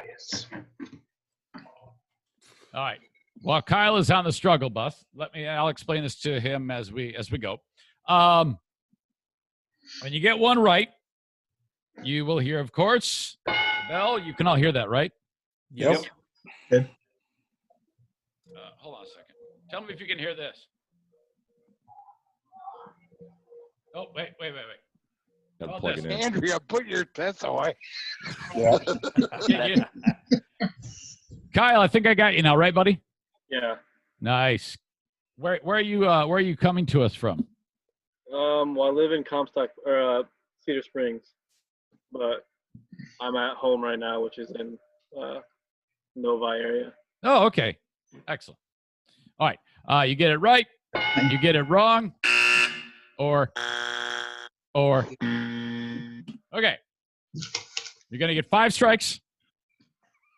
Yes. All right. While Kyle is on the struggle bus, I'll explain this to him as we go. When you get one right, you will hear, of course, the bell. You can all hear that, right? Yep. Good. Hold on a second. Tell me if you can hear this. Oh, wait. Gotta Oh, plug this- it in. Andrea, put your tits away. Yeah. Kyle, I think I got you now, right, buddy? Yeah. Nice. Where are you coming to us from? Well, I live in Comstock or Cedar Springs, but I'm at home right now, which is in Novi area. Oh, okay. Excellent. All right. You get it right. You get it wrong. Or. Okay. You're going to get 5 strikes.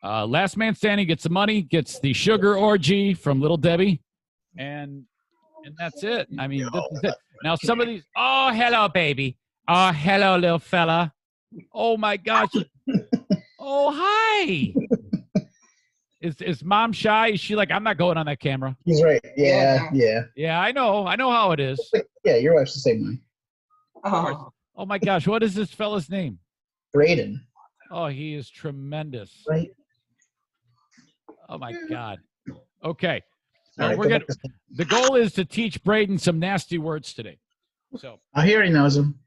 Last man standing gets the money, gets the sugar orgy from Little Debbie. And that's it. I mean, this is it. Now, some of these. Oh, hello, baby. Oh, hello, little fella. Oh, my gosh. Oh, hi. Is mom shy? Is she like, I'm not going on that camera? He's right. Yeah. Yeah, I know how it is. Yeah, your wife's the same way. Oh my gosh, what is this fella's name? Braden. Oh, he is tremendous. Right. Oh my God. Okay. All Well, right, the goal is to teach Braden some nasty words today. So I hear he knows him.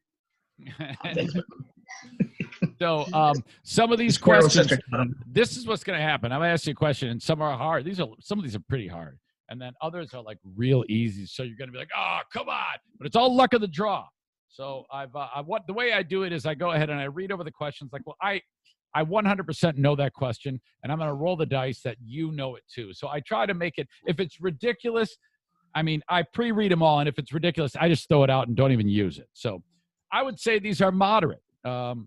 So some of these questions, this is what's going to happen. I'm going to ask you a question, and some are hard. Some of these are pretty hard, and then others are like real easy. So you're going to be like, "Oh, come on!" But it's all luck of the draw. So the way I do it is I go ahead and I read over the questions. Like, well, I 100% know that question, and I'm going to roll the dice that you know it too. So I try to make it. If it's ridiculous, I mean, I pre-read them all, and if it's ridiculous, I just throw it out and don't even use it. So I would say these are moderate.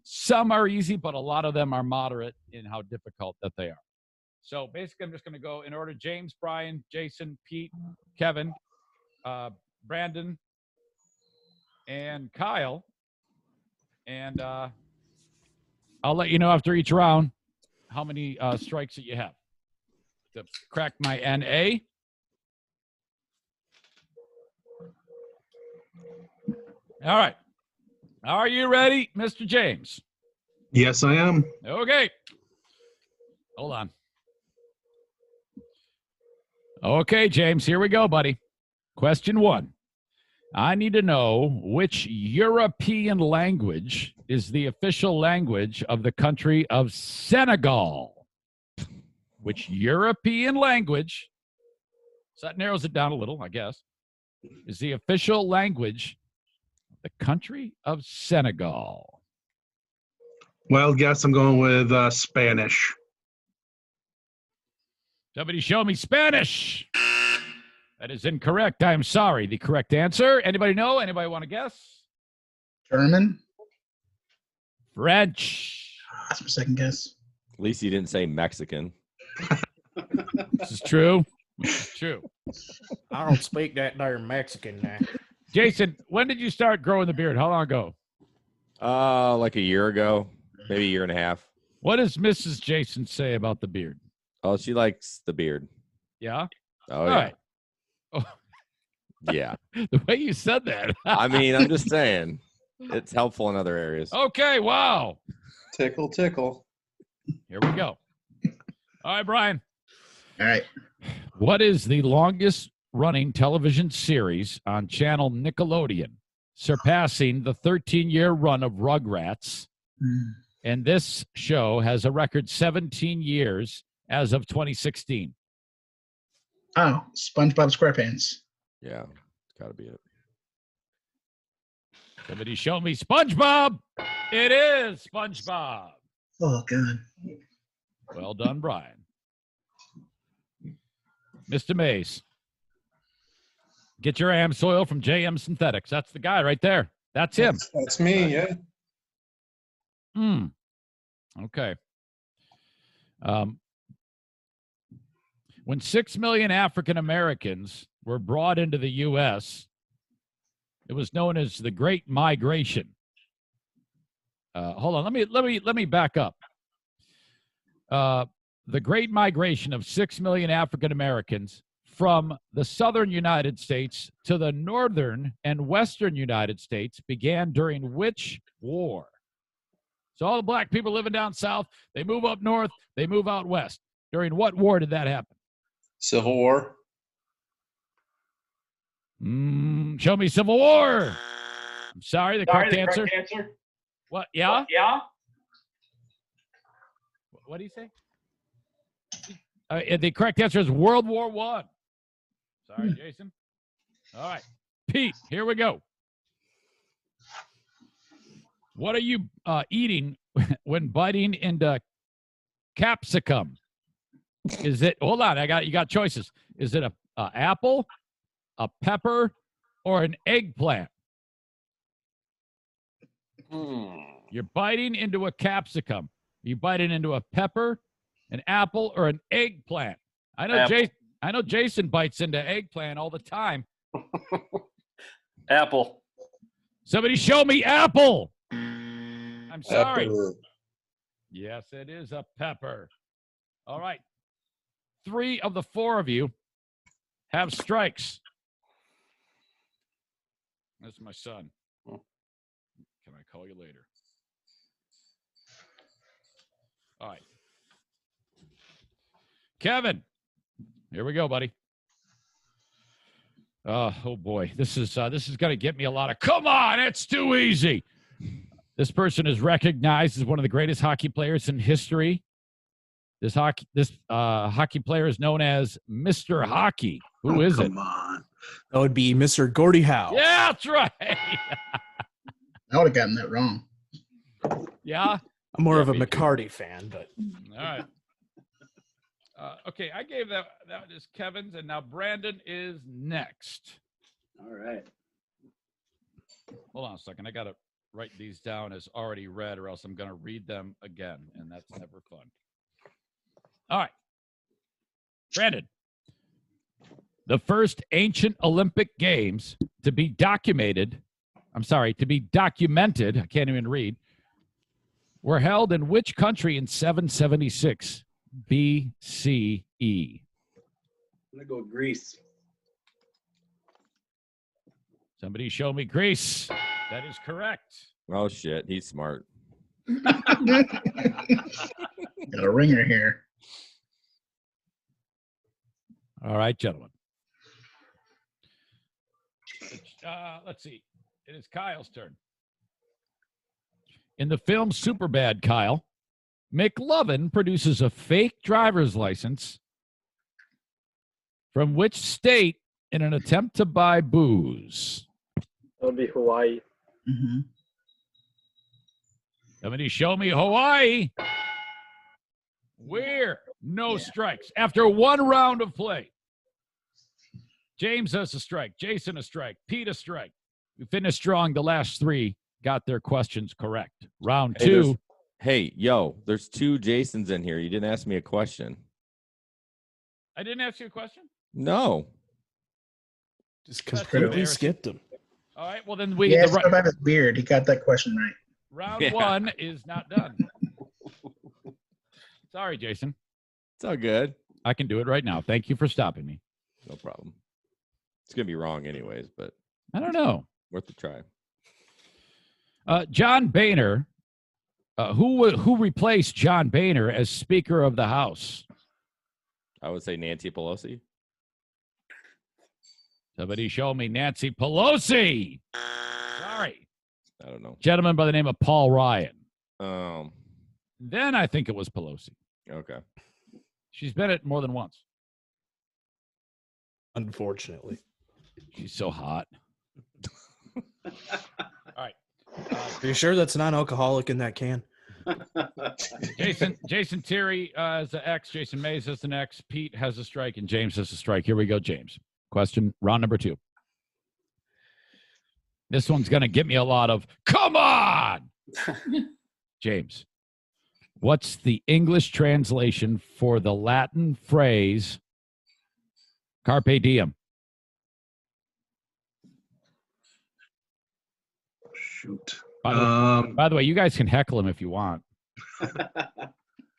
Some are easy, but a lot of them are moderate in how difficult that they are. So basically, I'm just going to go in order: James, Brian, Jason, Pete, Kevin, Brandon, and Kyle. And I'll let you know after each round how many strikes that you have. To crack my NA. All right. Are you ready, Mr. James? Yes, I am. Okay. Hold on. Okay, James, here we go, buddy. Question 1. I need to know which European language is the official language of the country of Senegal. Which European language, so that narrows it down a little, I guess, is the official language the country of Senegal. Wild guess, I'm going with Spanish. Somebody show me Spanish. That is incorrect. I'm sorry. The correct answer. Anybody know? Anybody want to guess? German. French. That's my second guess. At least you didn't say Mexican. This is true. This is true. I don't speak that there Mexican now. Jason, when did you start growing the beard? How long ago? Like a year ago, maybe a year and a half. What does Mrs. Jason say about the beard? Oh, she likes the beard. Yeah? Oh, All yeah. right. Oh, Yeah. the way you said that. I mean, I'm just saying. It's helpful in other areas. Okay, wow. Tickle, tickle. Here we go. All right, Brian. All right. What is the longest running television series on channel Nickelodeon, surpassing the 13-year run of Rugrats? And this show has a record 17 years as of 2016. Oh, SpongeBob SquarePants. Yeah, it's got to be it. Somebody show me SpongeBob. It is SpongeBob. Oh, God. Well done, Brian. Mr. Mays. Get your AM soil from JM Synthetics. That's the guy right there. That's him. That's me, yeah. Okay. When 6 million African Americans were brought into the U.S., it was known as the Great Migration. Hold on. Let me back up. The Great Migration of 6 million African Americans from the southern United States to the northern and western United States began during which war? So all the black people living down south, they move up north, they move out west. During what war did that happen? Civil War. Show me Civil War. I'm sorry, the correct answer. What? Yeah? What do you say? The correct answer is World War I. Sorry, Jason. All right. Pete, here we go. What are you eating when biting into capsicum? Is it, hold on, you got choices. Is it a apple, a pepper, or an eggplant? You're biting into a capsicum. You biting into a pepper, an apple, or an eggplant? I know Jason bites into eggplant all the time. Apple. Somebody show me apple. I'm sorry. Pepper. Yes, it is a pepper. All right. 3 of the 4 of you have strikes. That's my son. Can I call you later? All right. Kevin, here we go, buddy. Oh boy, this is going to get me a lot of. Come on, it's too easy. This person is recognized as one of the greatest hockey players in history. This hockey player is known as Mr. Hockey. Who is it? Come on. That would be Mr. Gordie Howe. Yeah, that's right. I would have gotten that wrong. Yeah. I'm more of a me too. McCarty fan, but All right. Okay, I gave that is Kevin's, and now Brandon is next. All right. Hold on a second. I got to write these down as already read, or else I'm going to read them again, and that's never fun. All right. Brandon, the first ancient Olympic Games to be documented, I can't even read, were held in which country in 776 BCE? I'm going to go with Greece. Somebody show me Greece. That is correct. Oh shit, he's smart. Got a ringer here. All right, gentlemen. Let's see. It is Kyle's turn. In the film Superbad, Kyle, McLovin produces a fake driver's license from which state in an attempt to buy booze? That would be Hawaii. Mm-hmm. Somebody show me Hawaii. Where? No strikes. After 1 round of play. James has a strike. Jason a strike. Pete a strike. We finished strong. The last 3 got their questions correct. Round 2. Hey, there's 2 Jasons in here. You didn't ask me a question. I didn't ask you a question? No. just That's completely embarrassing. skipped him. All right. Well, then we Yeah, get the about his beard. He got that question right. round Yeah. 1 is not done. Sorry, Jason. It's all good. I can do it right now. Thank you for stopping me. No problem. It's going to be wrong anyways, but I don't know. worth a try. John Boehner, who replaced John Boehner as Speaker of the House? I would say Nancy Pelosi. Somebody show me Nancy Pelosi. Sorry. I don't know. Gentleman by the name of Paul Ryan. Um. Then I think it was Pelosi. Okay. She's been it more than once. Unfortunately. She's so hot. All right. Are you sure that's non-alcoholic in that can? Jason Terry has an X. Jason Mays has an X. Pete has a strike, and James has a strike. Here we go, James. Question, round number 2. This one's going to get me a lot of, come on! James, what's the English translation for the Latin phrase carpe diem? Shoot. By the way, you guys can heckle him if you want.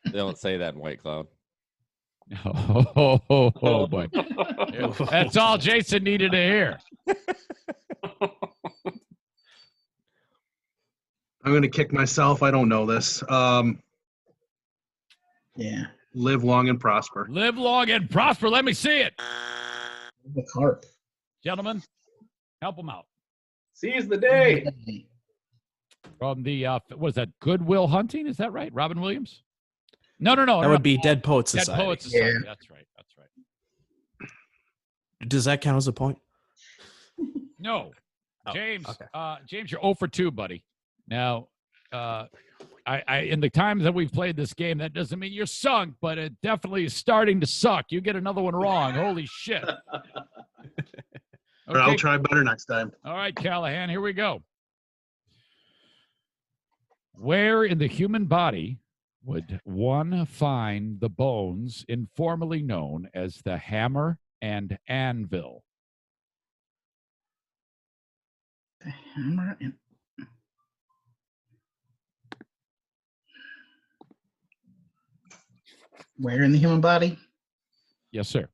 They don't say that in White Cloud. Oh boy. That's all Jason needed to hear. I'm going to kick myself. I don't know this. Yeah. Live long and prosper. Live long and prosper. Let me see it. The carp. Gentlemen, help them out. Seize the day. From the, what is that, Goodwill Hunting? Is that right? Robin Williams? No. That would be Dead Poets Dead Society. Poets Society. Yeah. That's right. Does that count as a point? No. Oh, James, okay. James, you're 0 for 2, buddy. Now, I in the times that we've played this game, that doesn't mean you're sunk, but it definitely is starting to suck. You get another one wrong. Holy shit. But I'll try better next time. All right, Callahan, here we go. Where in the human body would one find the bones informally known as the hammer and anvil? The hammer and where in the human body? Yes, sir.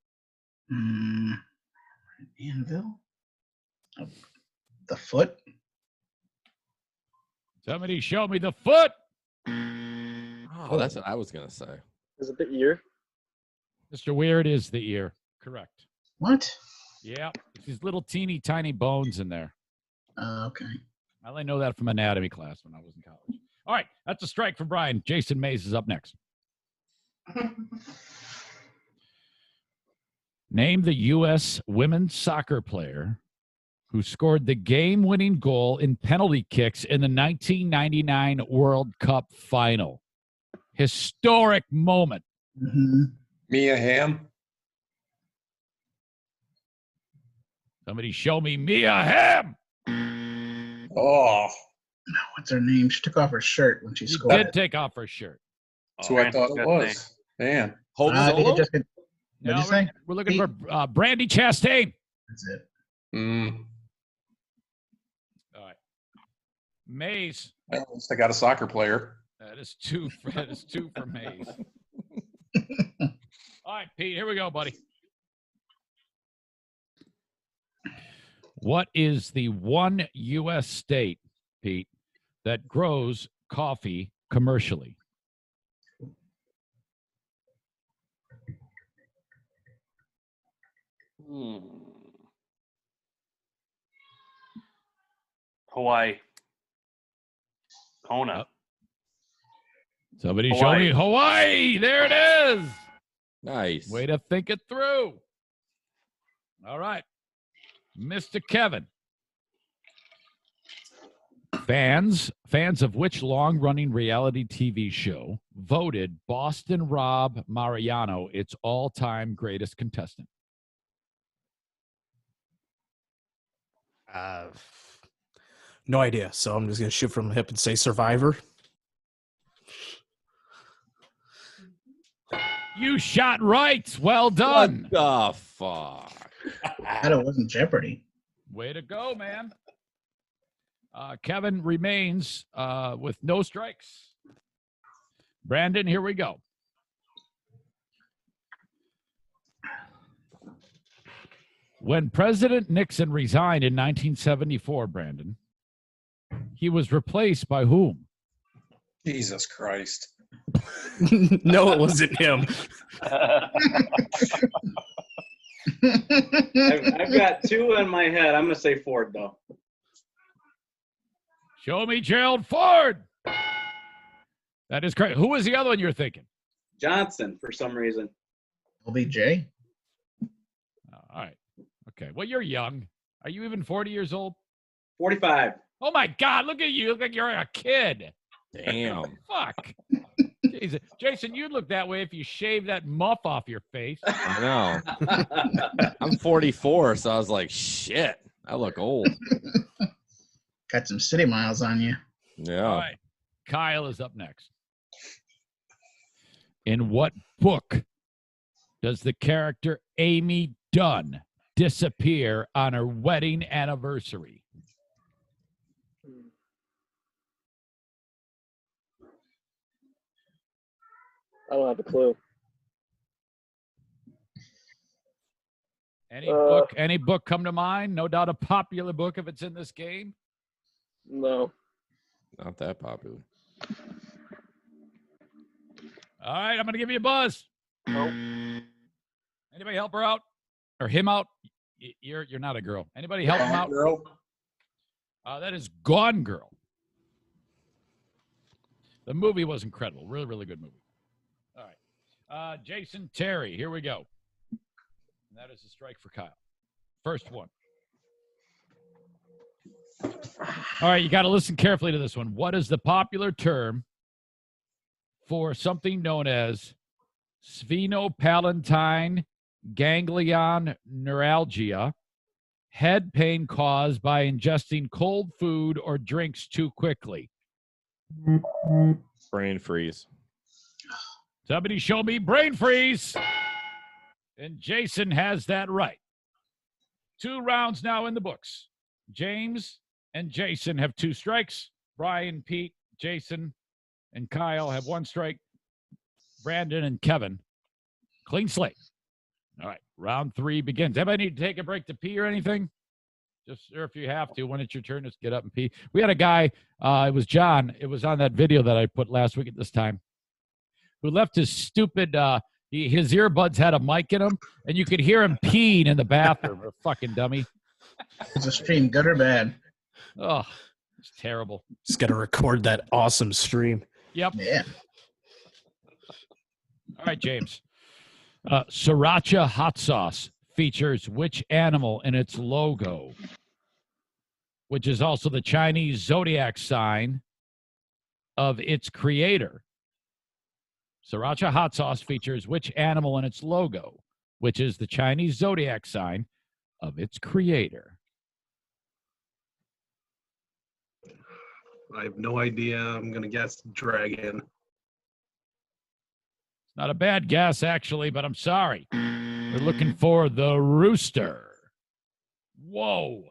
Anvil? Oh, the foot? Somebody show me the foot. Oh, that's what I was gonna say. Is it the ear? Mr. Weird is the ear. Correct. What? Yeah. These little teeny tiny bones in there. Okay. I only know that from anatomy class when I was in college. All right. That's a strike for Brian. Jason Mays is up next. Name the U.S. women's soccer player who scored the game-winning goal in penalty kicks in the 1999 World Cup final. Historic moment. Mm-hmm. Mia Hamm. Somebody show me Mia Hamm. Oh, What's her name? She took off her shirt when she She scored. did take off her shirt. that's who I thought it was. Man. Hope I think Solo? it just what'd No, you say? we're looking for Brandy Chastain. That's it. Mm. All right. Mays. At least I got a soccer player. That is two for Mays. All right, Pete, here we go, buddy. What is the one U.S. state, Pete, that grows coffee commercially? Hawaii. Kona. Somebody show me Hawaii. There it is. Nice. Way to think it through. All right. Mr. Kevin. Fans of which long-running reality TV show voted Boston Rob Mariano its all-time greatest contestant? No idea. So I'm just going to shoot from the hip and say Survivor. You shot right. Well done. What the fuck? Glad it wasn't Jeopardy. Way to go, man. Kevin remains with no strikes. Brandon, here we go. When President Nixon resigned in 1974, Brandon, he was replaced by whom? Jesus Christ. No, it wasn't him. I've got two in my head. I'm going to say Ford, though. Show me Gerald Ford. That is correct. Who was the other one you're thinking? Johnson, for some reason. LBJ? All right. Okay. Well, you're young. Are you even 40 years old? 45. Oh, my God. Look at you. You look like you're a kid. Damn. Fuck. Jesus. Jason, you'd look that way if you shaved that muff off your face. I know. I'm 44, so I was like, shit, I look old. Got some city miles on you. Yeah. All right. Kyle is up next. In what book does the character Amy Dunn disappear on her wedding anniversary? I don't have a clue. Any book come to mind? No doubt a popular book if it's in this game. No. Not that popular. All right, I'm going to give you a buzz. Nope. Anybody help her out? Or him out? You're not a girl. Anybody help him out? Girl. That is Gone Girl. The movie was incredible. Really, really good movie. All right. Jason Terry, here we go. And that is a strike for Kyle. First one. All right, you got to listen carefully to this one. What is the popular term for something known as sphenopalatine ganglion neuralgia, head pain caused by ingesting cold food or drinks too quickly? Brain freeze. Somebody show me brain freeze. And Jason has that right. 2 rounds now in the books. James and Jason have 2 strikes. Brian, Pete, Jason, and Kyle have 1 strike. Brandon and Kevin, clean slate. All right, round 3 begins. Anybody need to take a break to pee or anything? Just, or if you have to, when it's your turn, just get up and pee. We had a guy, it was John, it was on that video that I put last week at this time, who left his stupid, his earbuds had a mic in them, and you could hear him peeing in the bathroom. A fucking dummy. Is the stream good or bad? Oh, it's terrible. Just got to record that awesome stream. Yep. Yeah. All right, James. Sriracha hot sauce features which animal in its logo, which is also the Chinese zodiac sign of its creator? Sriracha hot sauce features which animal in its logo, which is the Chinese zodiac sign of its creator? I have no idea. I'm going to guess dragon. Not a bad guess, actually, but I'm sorry. We're looking for the rooster. Whoa.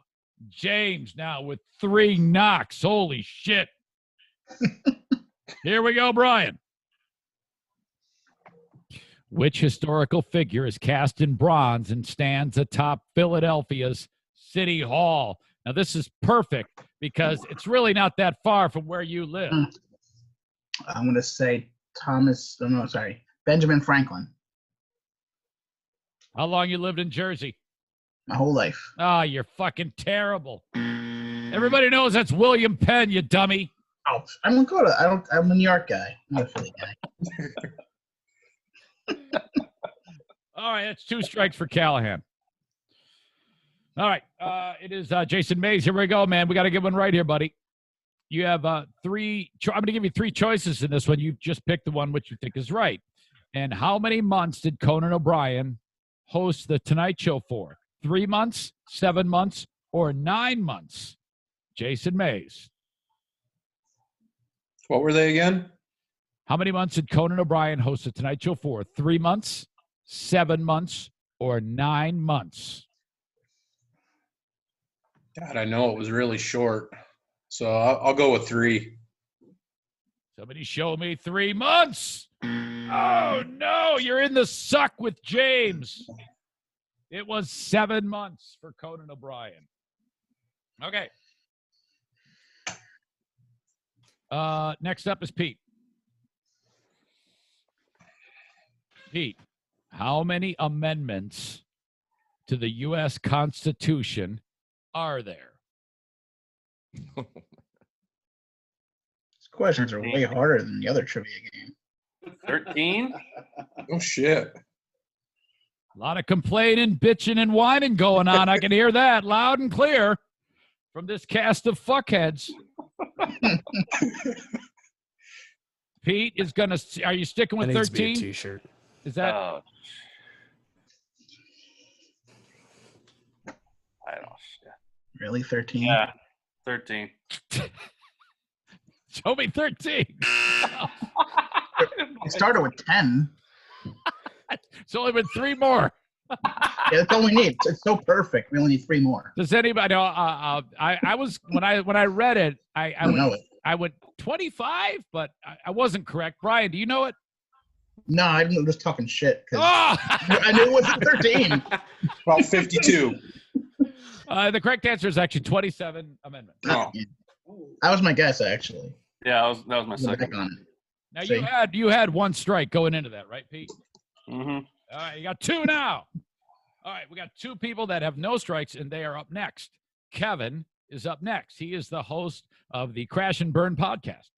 James now with 3 knocks. Holy shit. Here we go, Brian. Which historical figure is cast in bronze and stands atop Philadelphia's City Hall? Now, this is perfect because it's really not that far from where you live. I'm going to say Benjamin Franklin. How long you lived in Jersey? My whole life. Ah, you're fucking terrible. Everybody knows that's William Penn, you dummy. Oh, I'm a New York guy, not a Philly guy. All right, that's 2 strikes for Callahan. All right, it is Jason Mays. Here we go, man. We got to get one right here, buddy. You have 3. I'm going to give you 3 choices in this one. You just pick the one which you think is right. And how many months did Conan O'Brien host The Tonight Show for? 3 months, 7 months, or 9 months? Jason Mays. What were they again? How many months did Conan O'Brien host The Tonight Show for? 3 months, 7 months, or 9 months? God, I know it was really short. So I'll go with 3. Somebody show me 3 months. Oh, no, you're in the suck with James. It was 7 months for Conan O'Brien. Okay. Next up is Pete. Pete, how many amendments to the U.S. Constitution are there? These questions are way harder than the other trivia game. 13? Oh, shit. A lot of complaining, bitching, and whining going on. I can hear that loud and clear from this cast of fuckheads. Pete is going to – are you sticking with That needs to be a 13? T-shirt. Is that Oh. I don't know. Really, 13? Yeah, 13. – show me 13. It started with 10. It's only been 3 more. Yeah, that's all we need. It's so perfect. We only need 3 more. Does anybody know? I was when I read it, I don't know it. I went 25, but I wasn't correct. Brian, do you know it? No, I'm just talking shit because Oh! I knew it was 13. About 52. The correct answer is actually 27 amendments. Oh. That was my guess, actually. Yeah, that was my Look second. back on it. Now See? you had one strike going into that, right, Pete? Mm-hmm. All right, you got two now. All right, we got two people that have no strikes, and they are up next. Kevin is up next. He is the host of the Crash and Burn podcast.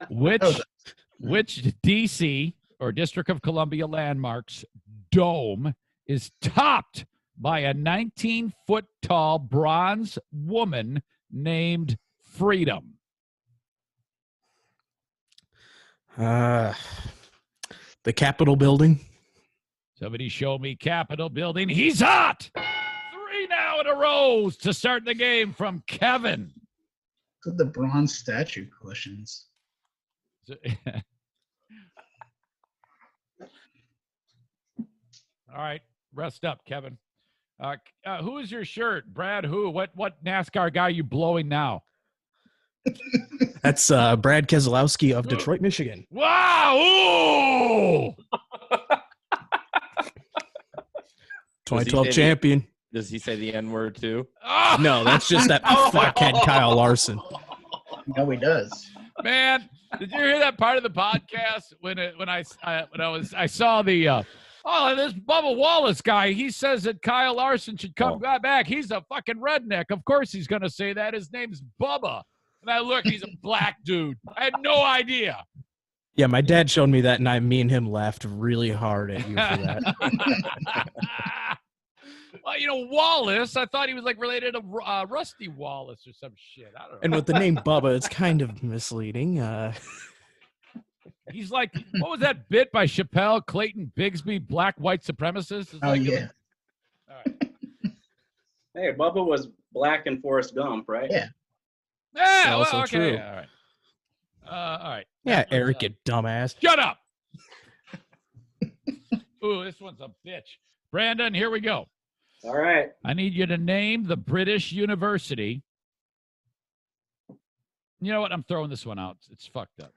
Which DC or District of Columbia landmark's dome is topped by a 19-foot tall bronze woman named Freedom? The Capitol building. Somebody show me Capitol building. He's hot. 3 now in a row to start the game from Kevin. Look at the bronze statue questions. All right, rest up, Kevin. Who is your shirt, Brad? Who? What NASCAR guy are you blowing now? That's Brad Keselowski of Detroit, Michigan. Wow! Ooh! 2012 champion. Does he say the N-word too? Oh! No, that's just that fuckhead Kyle Larson. No, he does. Man, did you hear that part of the podcast when I saw the this Bubba Wallace guy? He says that Kyle Larson should come back. He's a fucking redneck. Of course he's gonna say that. His name's Bubba. And I look, he's a black dude. I had no idea. Yeah, my dad showed me that, and me and him laughed really hard at you for that. Well, Wallace, I thought he was like related to Rusty Wallace or some shit. I don't know. And with the name Bubba, it's kind of misleading. He's like, what was that bit by Chappelle, Clayton Bigsby, black white supremacist? Oh, yeah. All right. Hey, Bubba was black in Forrest Gump, right? Yeah. Yeah, also well, okay. true. All right. All right. Yeah, Eric, you dumbass. Shut up. Ooh, this one's a bitch. Brandon, here we go. All right. I need you to name the British university. You know what? I'm throwing this one out. It's fucked up.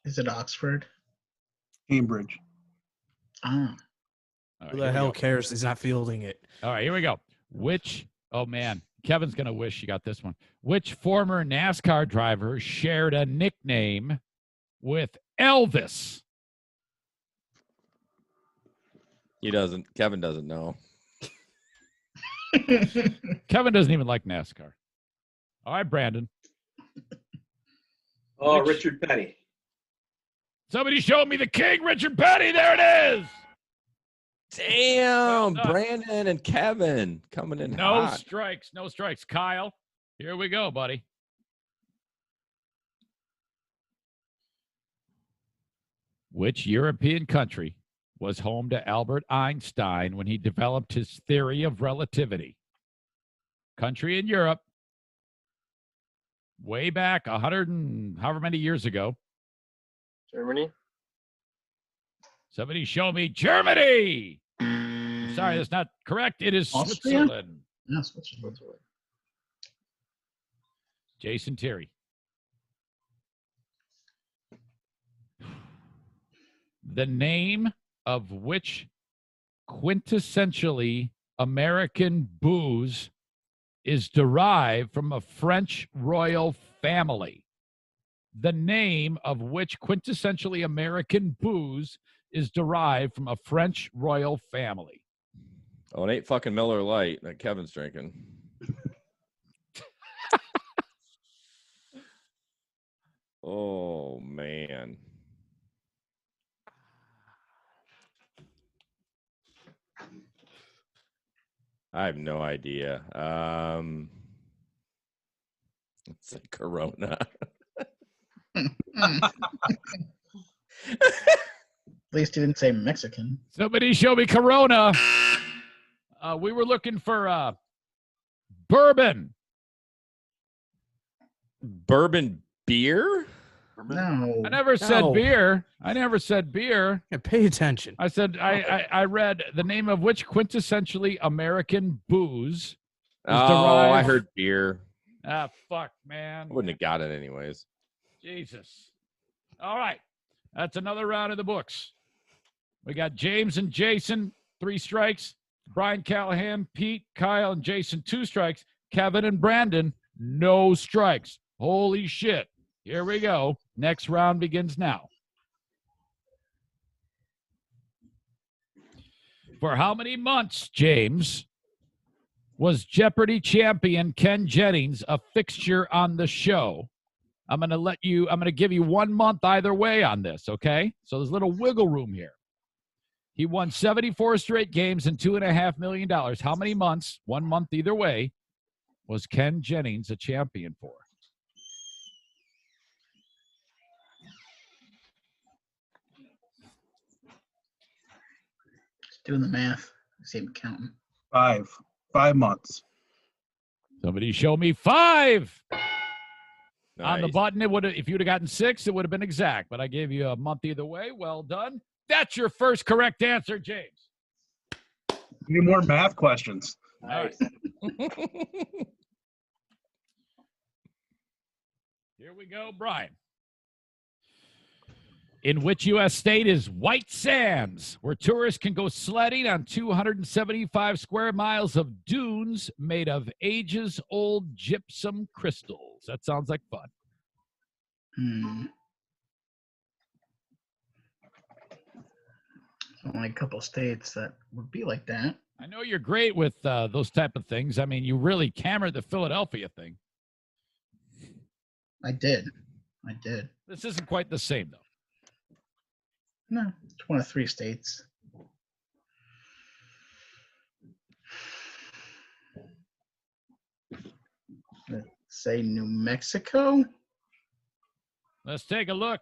Is it Oxford? Cambridge. Ah. All right, Who here the we hell go. cares? He's not fielding it. All right, here we go. Oh man, Kevin's going to wish you got this one. Which former NASCAR driver shared a nickname with Elvis? He doesn't. Kevin doesn't know. Kevin doesn't even like NASCAR. All right, Brandon. Oh, Richard Petty. Somebody showed me the king, Richard Petty. There it is. Damn, Brandon and Kevin coming in No hot. strikes. No strikes. Kyle, here we go, buddy. Which European country was home to Albert Einstein when he developed his theory of relativity? Country in Europe, way back 100 and however many years ago. Germany. Somebody show me Germany. Sorry, that's not correct. It is Austria? Switzerland. No, Switzerland. Jason Terry. The name of which quintessentially American booze is derived from a French royal family? The name of which quintessentially American booze is derived from a French royal family? Oh, it ain't fucking Miller Lite that Kevin's drinking. Oh, man. I have no idea. It's a Corona. At least he didn't say Mexican. Somebody show me Corona. We were looking for bourbon. Bourbon beer? No. I never said No. beer. I never said beer. Yeah, pay attention. I said I read the name of which quintessentially American booze is Oh, derived. I heard beer. Ah, fuck, man. I wouldn't have got it anyways. Jesus. All right. That's another round of the books. We got James and Jason, 3 strikes. Brian Callahan, Pete, Kyle, and Jason, 2 strikes. Kevin and Brandon, no strikes. Holy shit. Here we go. Next round begins now. For how many months, James, was Jeopardy champion Ken Jennings a fixture on the show? I'm going to give you 1 month either way on this, okay? So there's a little wiggle room here. He won 74 straight games and $2.5 million. How many months, 1 month either way, was Ken Jennings a champion for? Just doing the math. See him counting. 5 months. Somebody show me 5. On the Nice. button, it would have, if you'd have gotten 6, it would have been exact. But I gave you a month either way. Well done. That's your first correct answer, James. Need more math questions. All right. Here we go, Brian. In which U.S. state is White Sands, where tourists can go sledding on 275 square miles of dunes made of ages-old gypsum crystals? That sounds like fun. Only a couple states that would be like that. I know you're great with those type of things. I mean, you really hammered the Philadelphia thing. I did. This isn't quite the same, though. No, it's one of 3 states. Let's say New Mexico. Let's take a look.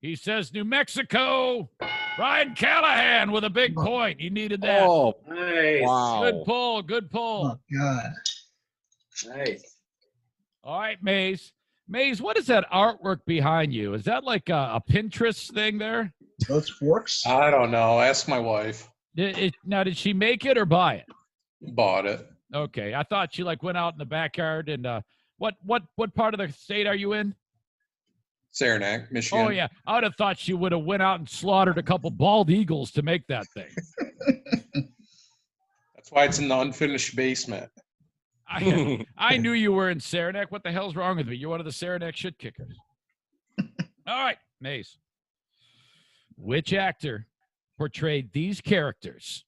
He says New Mexico. Brian Callahan with a big point. He needed that. Oh, Nice. wow. Good pull. Good pull. Oh, God. Nice. All right, Maze. Maze, what is that artwork behind you? Is that like a Pinterest thing there? Those forks? I don't know. Ask my wife. Now, did she make it or buy it? Bought it. Okay, I thought she like went out in the backyard and what part of the state are you in? Saranac, Michigan. Oh yeah, I would have thought she would have went out and slaughtered a couple bald eagles to make that thing. That's why it's in the unfinished basement. I knew you were in Saranac. What the hell's wrong with me? You're one of the Saranac shit kickers. All right, Mace. Which actor portrayed these characters?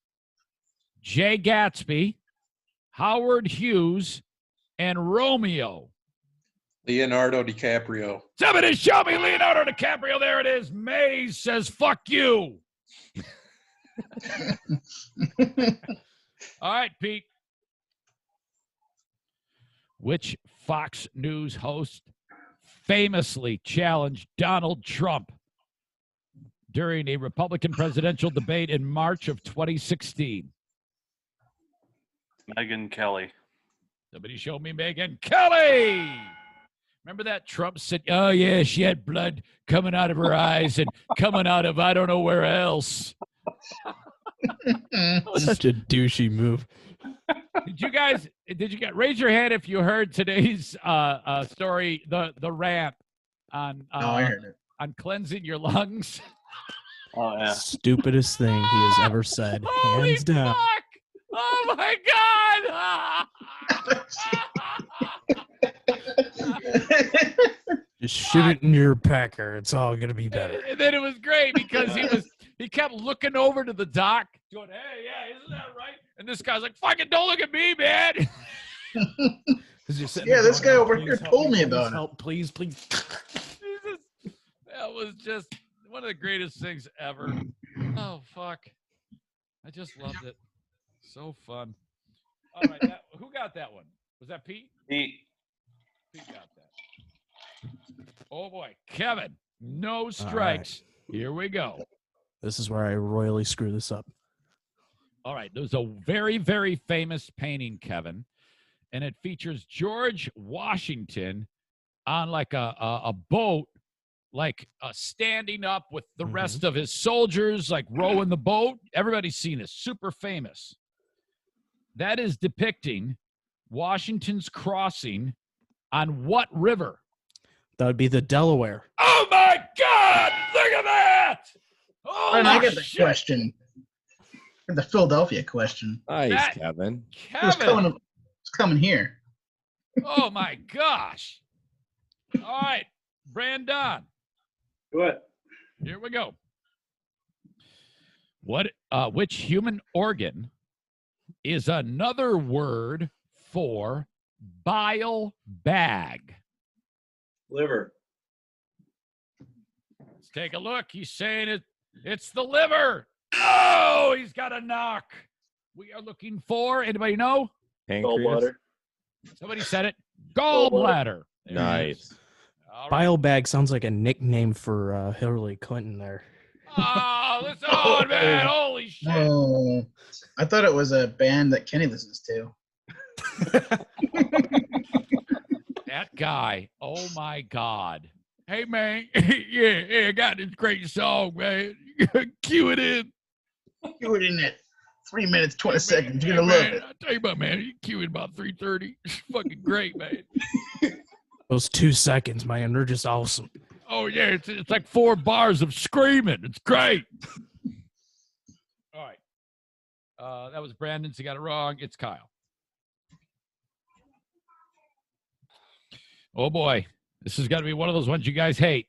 Jay Gatsby, Howard Hughes, and Romeo. Leonardo DiCaprio. Somebody show me Leonardo DiCaprio. There it is. Maze says, fuck you. All right, Pete. Which Fox News host famously challenged Donald Trump during a Republican presidential debate in March of 2016? Megyn Kelly. Somebody show me Megyn Kelly. Remember that Trump said, oh, yeah, she had blood coming out of her eyes and coming out of I don't know where else. Such a douchey move. Did you guys raise your hand if you heard today's story, the rant on I heard it. on cleansing your lungs? Oh yeah. Stupidest thing he has ever said, Holy hands down. fuck! Oh my god! Just shoot it in your pecker. It's all gonna be better. And then it was great because he kept looking over to the doc, going, "Hey, yeah, isn't that right?" And this guy's like, "Fucking don't look at me, man." Yeah, this guy over here told me about it. Help, please. Jesus. That was just one of the greatest things ever. Oh fuck! I just loved it. So fun. All right, who got that one? Was that Pete? Pete. Pete got that. Oh boy, Kevin, no strikes. Here we go. This is where I royally screw this up. All right, there's a very, very famous painting, Kevin, and it features George Washington on like a boat, like standing up with the rest of his soldiers, like rowing the boat. Everybody's seen this. Super famous. That is depicting Washington's crossing on what river? That would be the Delaware. Oh my God! Look at that! Oh, And I get the question. The Philadelphia question. Nice, That- Kevin. It was coming here. Oh my gosh! All right, Brandon. What? Here we go. Which human organ is another word for bile bag? Liver. Let's take a look. He's saying it's the liver. Oh, he's got a knock. We are looking for, anybody know? Pancreas. Gallbladder. Somebody said it. Gallbladder. There it is. Nice. All right. Bile bag sounds like a nickname for Hillary Clinton there. Oh, listen on, man. Holy shit. Oh, I thought it was a band that Kenny listens to. That guy. Oh, my God. Hey, man. yeah, I got this great song, man. Cue it in. You were in it. 3 minutes, 20 seconds. You're Hey, going to love man, it. I'll tell you about, man. You cue it about 3:30. It's fucking great, man. Those 2 seconds, man, they're just awesome. Oh, yeah. It's like 4 bars of screaming. It's great. All right. That was Brandon. So you got it wrong. It's Kyle. Oh, boy. This has got to be one of those ones you guys hate.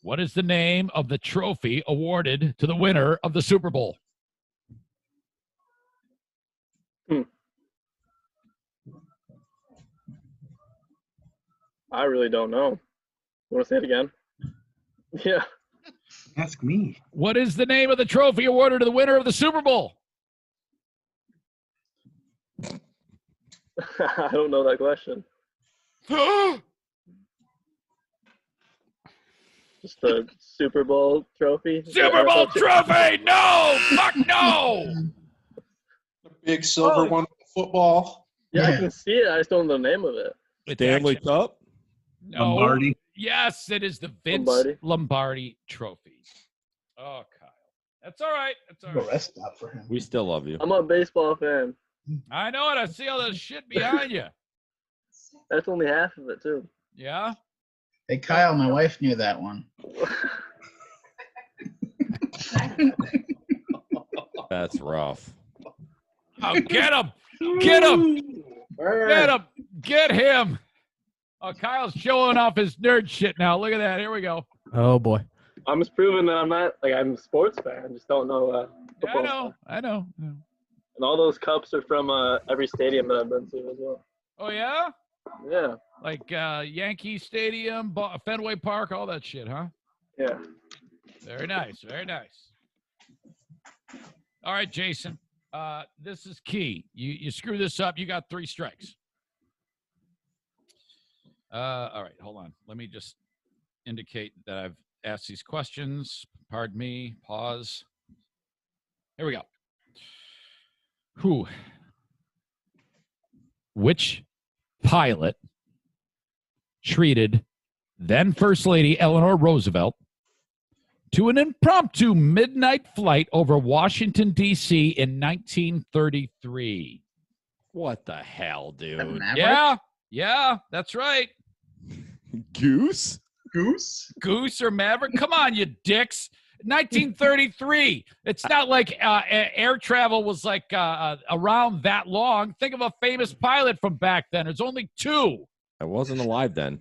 What is the name of the trophy awarded to the winner of the Super Bowl? I really don't know. You want to say it again? Yeah. Ask me. What is the name of the trophy awarded to the winner of the Super Bowl? I don't know that question. Just the Super Bowl trophy? Super Bowl trophy! No! Fuck no! Big silver one with football. Yeah, I Yeah. can see it. I just don't know the name of it. It's Stanley actually- Cup. No. Lombardi. Yes, it is the Vince Lombardi trophy. Oh, Kyle. That's all right. That's all Go right. rest stop for him. We still love you. I'm a baseball fan. I know it. I see all that shit behind you. That's only half of it, too. Yeah? Hey, Kyle, my wife knew that one. That's rough. Oh, get him! Get him! Get him! Get him! Oh, Kyle's showing off his nerd shit now. Look at that. Here we go. Oh, boy. I'm just proving that I'm not, like, I'm a sports fan. I just don't know Yeah, football I know. stuff. I know. And all those cups are from every stadium that I've been to as well. Oh, yeah? Yeah. Like Yankee Stadium, Fenway Park, all that shit, huh? Yeah. Very nice. Very nice. All right, Jason. This is key. You screw this up, you got 3 strikes. All right, hold on. Let me just indicate that I've asked these questions. Pardon me. Pause. Here we go. Who? Which pilot treated then First Lady Eleanor Roosevelt to an impromptu midnight flight over Washington, D.C. in 1933? What the hell, dude? Yeah, that's right. Goose? Goose? Goose or Maverick? Come on, you dicks. 1933. It's not like air travel was like around that long. Think of a famous pilot from back then. There's only 2. I wasn't alive then.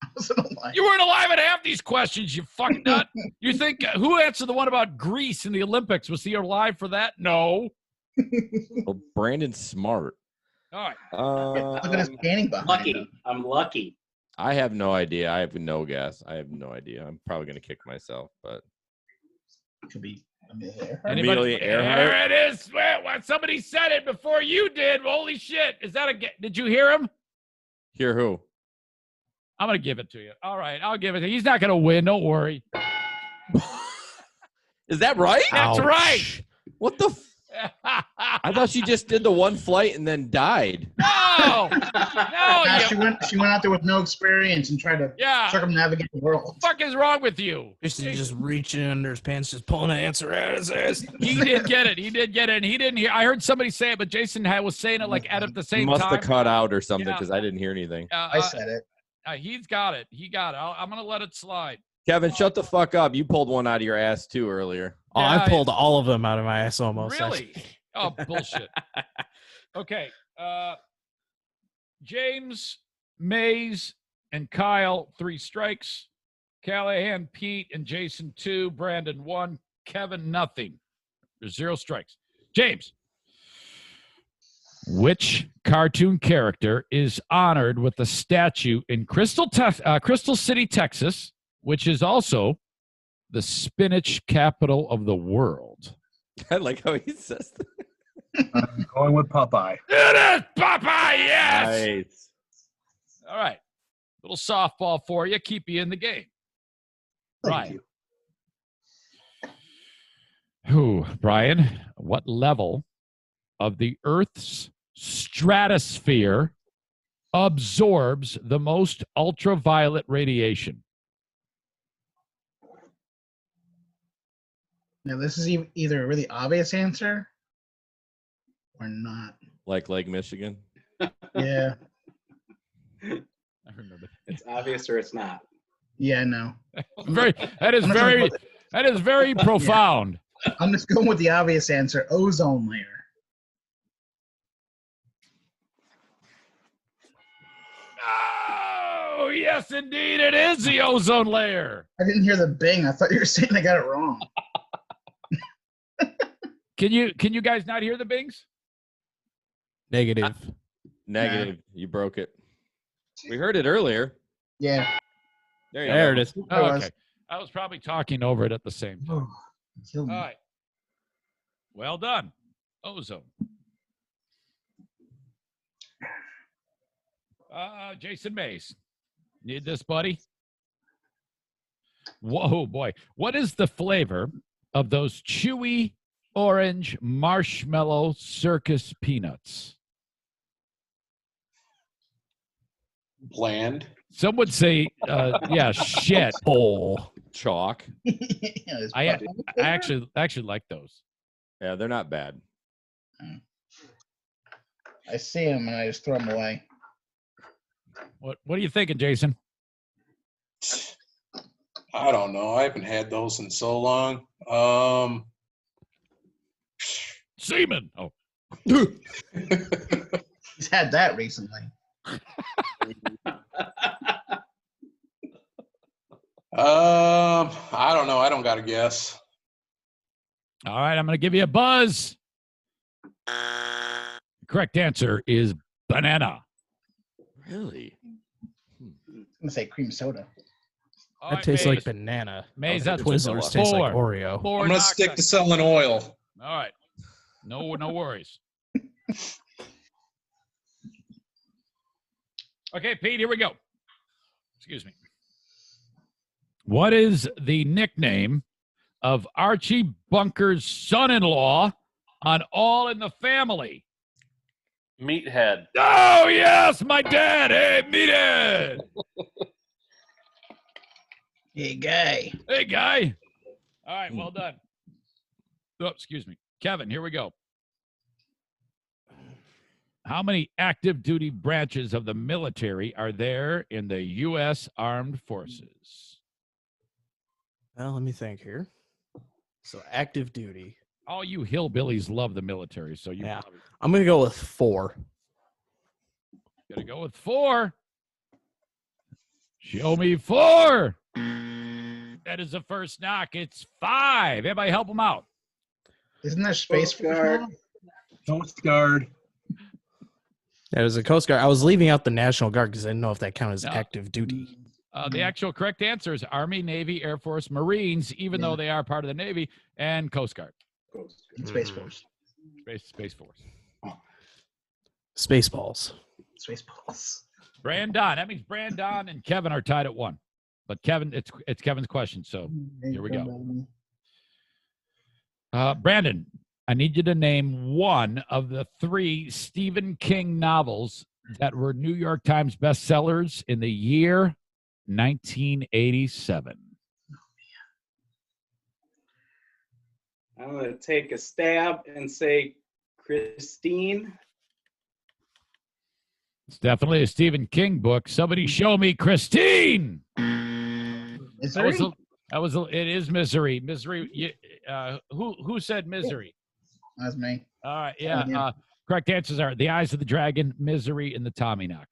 I wasn't alive. You weren't alive at half these questions, you fuck nut. You think who answered the one about Greece in the Olympics? Was he alive for that? No. Well, Brandon's smart. All right. Look at his painting behind Lucky. him. I'm lucky. I have no idea. I have no guess. I have no idea. I'm probably going to kick myself, but Could be Amelia Earhart. Amelia Earhart. There it is. Somebody said it before you did. Holy shit. Is that did you hear him? Hear who? I'm going to give it to you. All right. I'll give it to you. He's not going to win. Don't worry. Is that right? That's right. What the? I thought she just did the one flight and then died. No, no, Nah, you, she went out there with no experience and tried to yeah. circumnavigate the world. What the fuck is wrong with you? Just reaching under his pants, just pulling an answer out of his ass. He did get it. He did get it. And he didn't hear. I heard somebody say it, but Jason was saying it like at the same Must time. have cut out or something Yeah. because I didn't hear anything. I said it. He's got it. He got it. I'm gonna let it slide. Kevin, shut the fuck up. You pulled one out of your ass too earlier. Oh, Yeah, I pulled all of them out of my ass almost. Really? Oh, bullshit. Okay. James, Mays, and Kyle, 3 strikes. Callahan, Pete, and Jason, 2. Brandon, 1. Kevin, nothing. There's 0 strikes. James, which cartoon character is honored with a statue in Crystal City, Texas, which is also the spinach capital of the world? I like how he says that. I'm going with Popeye. It is Popeye, yes! Nice. All right. Little softball for you. Keep you in the game. Thank you. Brian, what level of the Earth's stratosphere absorbs the most ultraviolet radiation? Now, this is either a really obvious answer or not. Like Lake Michigan. Yeah. I remember. It's obvious or it's not. Yeah, no. That is very profound. I'm just going with the obvious answer, ozone layer. Oh, yes, indeed, it is the ozone layer. I didn't hear the bing. I thought you were saying I got it wrong. Can you guys not hear the bings? Negative. Negative. You broke it. We heard it earlier. Yeah. There it is. Oh, okay. I was probably talking over it at the same time. Kill All me. right. Well done. Ozone. Jason Mays. Need this, buddy? Whoa, boy. What is the flavor of those chewy orange marshmallow circus peanuts? Bland. Some would say, yeah, shit. Oh. Chalk. I actually like those. Yeah, they're not bad. I see them and I just throw them away. What are you thinking, Jason? I don't know. I haven't had those in so long. Semen. Oh. He's had that recently. I don't know. I don't got a guess. All right, I'm going to give you a buzz. Correct answer is banana. Really? I'm gonna say cream soda. All That right, tastes Mays. like banana. Mays, that's Twizzlers taste like Oreo. Four I'm going to knocks stick on- to selling oil. All right. No worries. Okay, Pete, here we go. Excuse me. What is the nickname of Archie Bunker's son-in-law on All in the Family? Meathead. Oh, yes, my dad. Hey, Meathead. Hey, guy. Hey, guy. All right, well done. Oh, excuse me. Kevin, here we go. How many active duty branches of the military are there in the U.S. Armed Forces? Well, let me think here. So active duty. All you hillbillies love the military, so you Yeah. probably I'm going to go with 4. got to go with 4. Show me 4. That is the first knock. It's 5. Everybody help him out. Isn't there space Coast for Guard. now? Coast Guard. That was a Coast Guard. I was leaving out the National Guard because I didn't know if that counted as No. active duty. The actual correct answer is Army, Navy, Air Force, Marines, even though they are part of the Navy, and Coast Guard. And Space Force. Space Force. Spaceballs. Spaceballs. Brandon. That means Brandon and Kevin are tied at 1. But Kevin, it's Kevin's question, so here we go. Brandon, I need you to name one of the 3 Stephen King novels that were New York Times bestsellers in the year 1987. I'm going to take a stab and say Christine. It's definitely a Stephen King book. Somebody show me Christine. Misery? It is Misery. Misery. Who said Misery? That's me. All right. Yeah. Correct answers are The Eyes of the Dragon, Misery, and The Tommyknockers.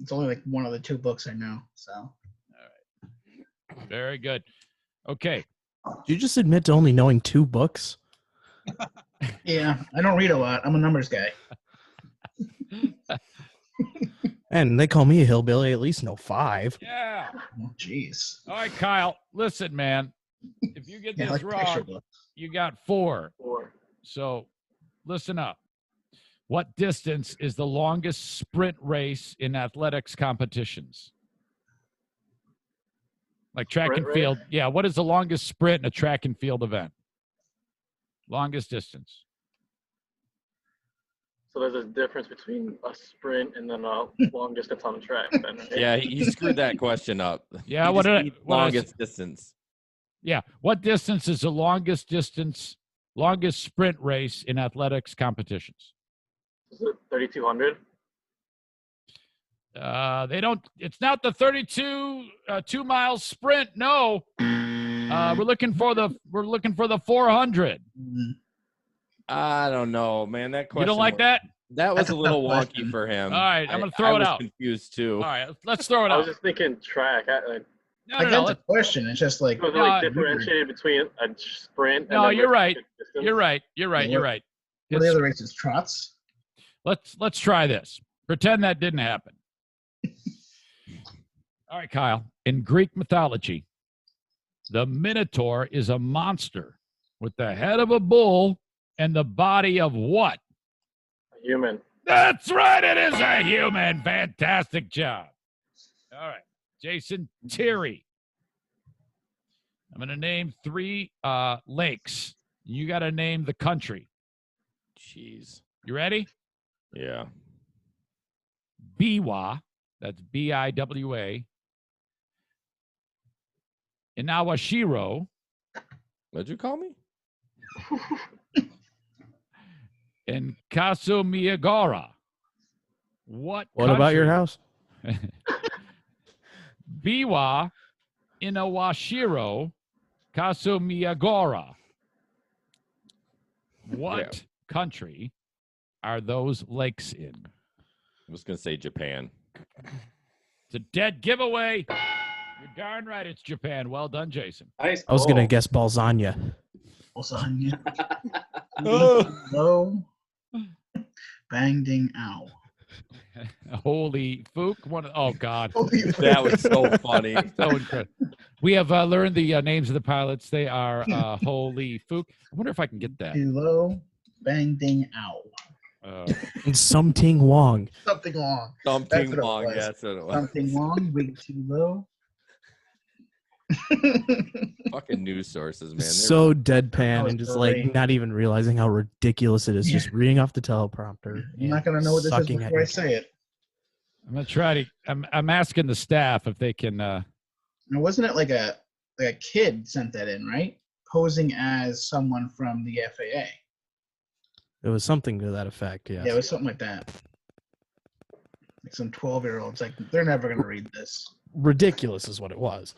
It's only like one of the 2 books I know. So. All right. Very good. Okay. Did you just admit to only knowing 2 books? Yeah, I don't read a lot. I'm a numbers guy. And they call me a hillbilly. At least know 5. Yeah. Oh, jeez. All right, Kyle. Listen, man. If you get this like picture wrong, books. you got 4. 4. So listen up. What distance is the longest sprint race in athletics competitions? Like track Sprint and field. race? Yeah. What is the longest sprint in a track and field event? Longest distance. So there's a difference between a sprint and then a long distance on the track. Then, right? Yeah, he screwed that question up. Yeah. He What just did needs what did I longest say? distance? Yeah. What distance is the longest sprint race in athletics competitions? Is it 3,200? They don't. It's not the 32 2-mile sprint. No. We're looking for the 400. Mm, I don't know, man. That question. You don't like that? That was That's a a little tough wonky question. for him. All right, I'm gonna throw I it was out. confused too. All right, let's throw it I was out. just thinking track. No, I no, get no. the question. It's just like, Was it No, like I- differentiated between a sprint and No, then you're the right. distance? You're right. what are the It's- other races? Trots? let's try this. Pretend that didn't happen. All right, Kyle. In Greek mythology, the Minotaur is a monster with the head of a bull and the body of what? A human. That's right. It is a human. Fantastic job. All right. Jason Terry. I'm going to name 3 lakes. You got to name the country. Jeez. You ready? Yeah. Biwa. That's Biwa. Inawashiro. What'd you call me? And Kasumiyagara. What About your country? house? Biwa, Inawashiro, Kasumiyagara. What country are those lakes in? I was gonna say Japan. It's a dead giveaway. You're darn right it's Japan. Well done, Jason. Nice. I was going to goal. guess Balzania. Lasagna. Oh. Low. Bang ding ow. Holy Fook. Oh, God. That was so funny. So incredible. We have learned the names of the pilots. They are Holy Fook. I wonder if I can get that. Too low. Bang ding ow. And Something Wong. Something wrong. Something That's what it long. was. That's what it was. Something wrong. Wig too low. Fucking news sources, man. They're- So That deadpan was and just great. like not even realizing how ridiculous it is. Yeah. Just reading off the teleprompter. I'm not gonna know what this is sucking at before I your- say it. I'm going to try to. I'm asking the staff if they can. Now, wasn't it like a kid sent that in, right? Posing as someone from the FAA. It was something to that effect. Yes. Yeah, it was something like that. Like some 12-year-olds, like they're never gonna read this. Ridiculous is what it was.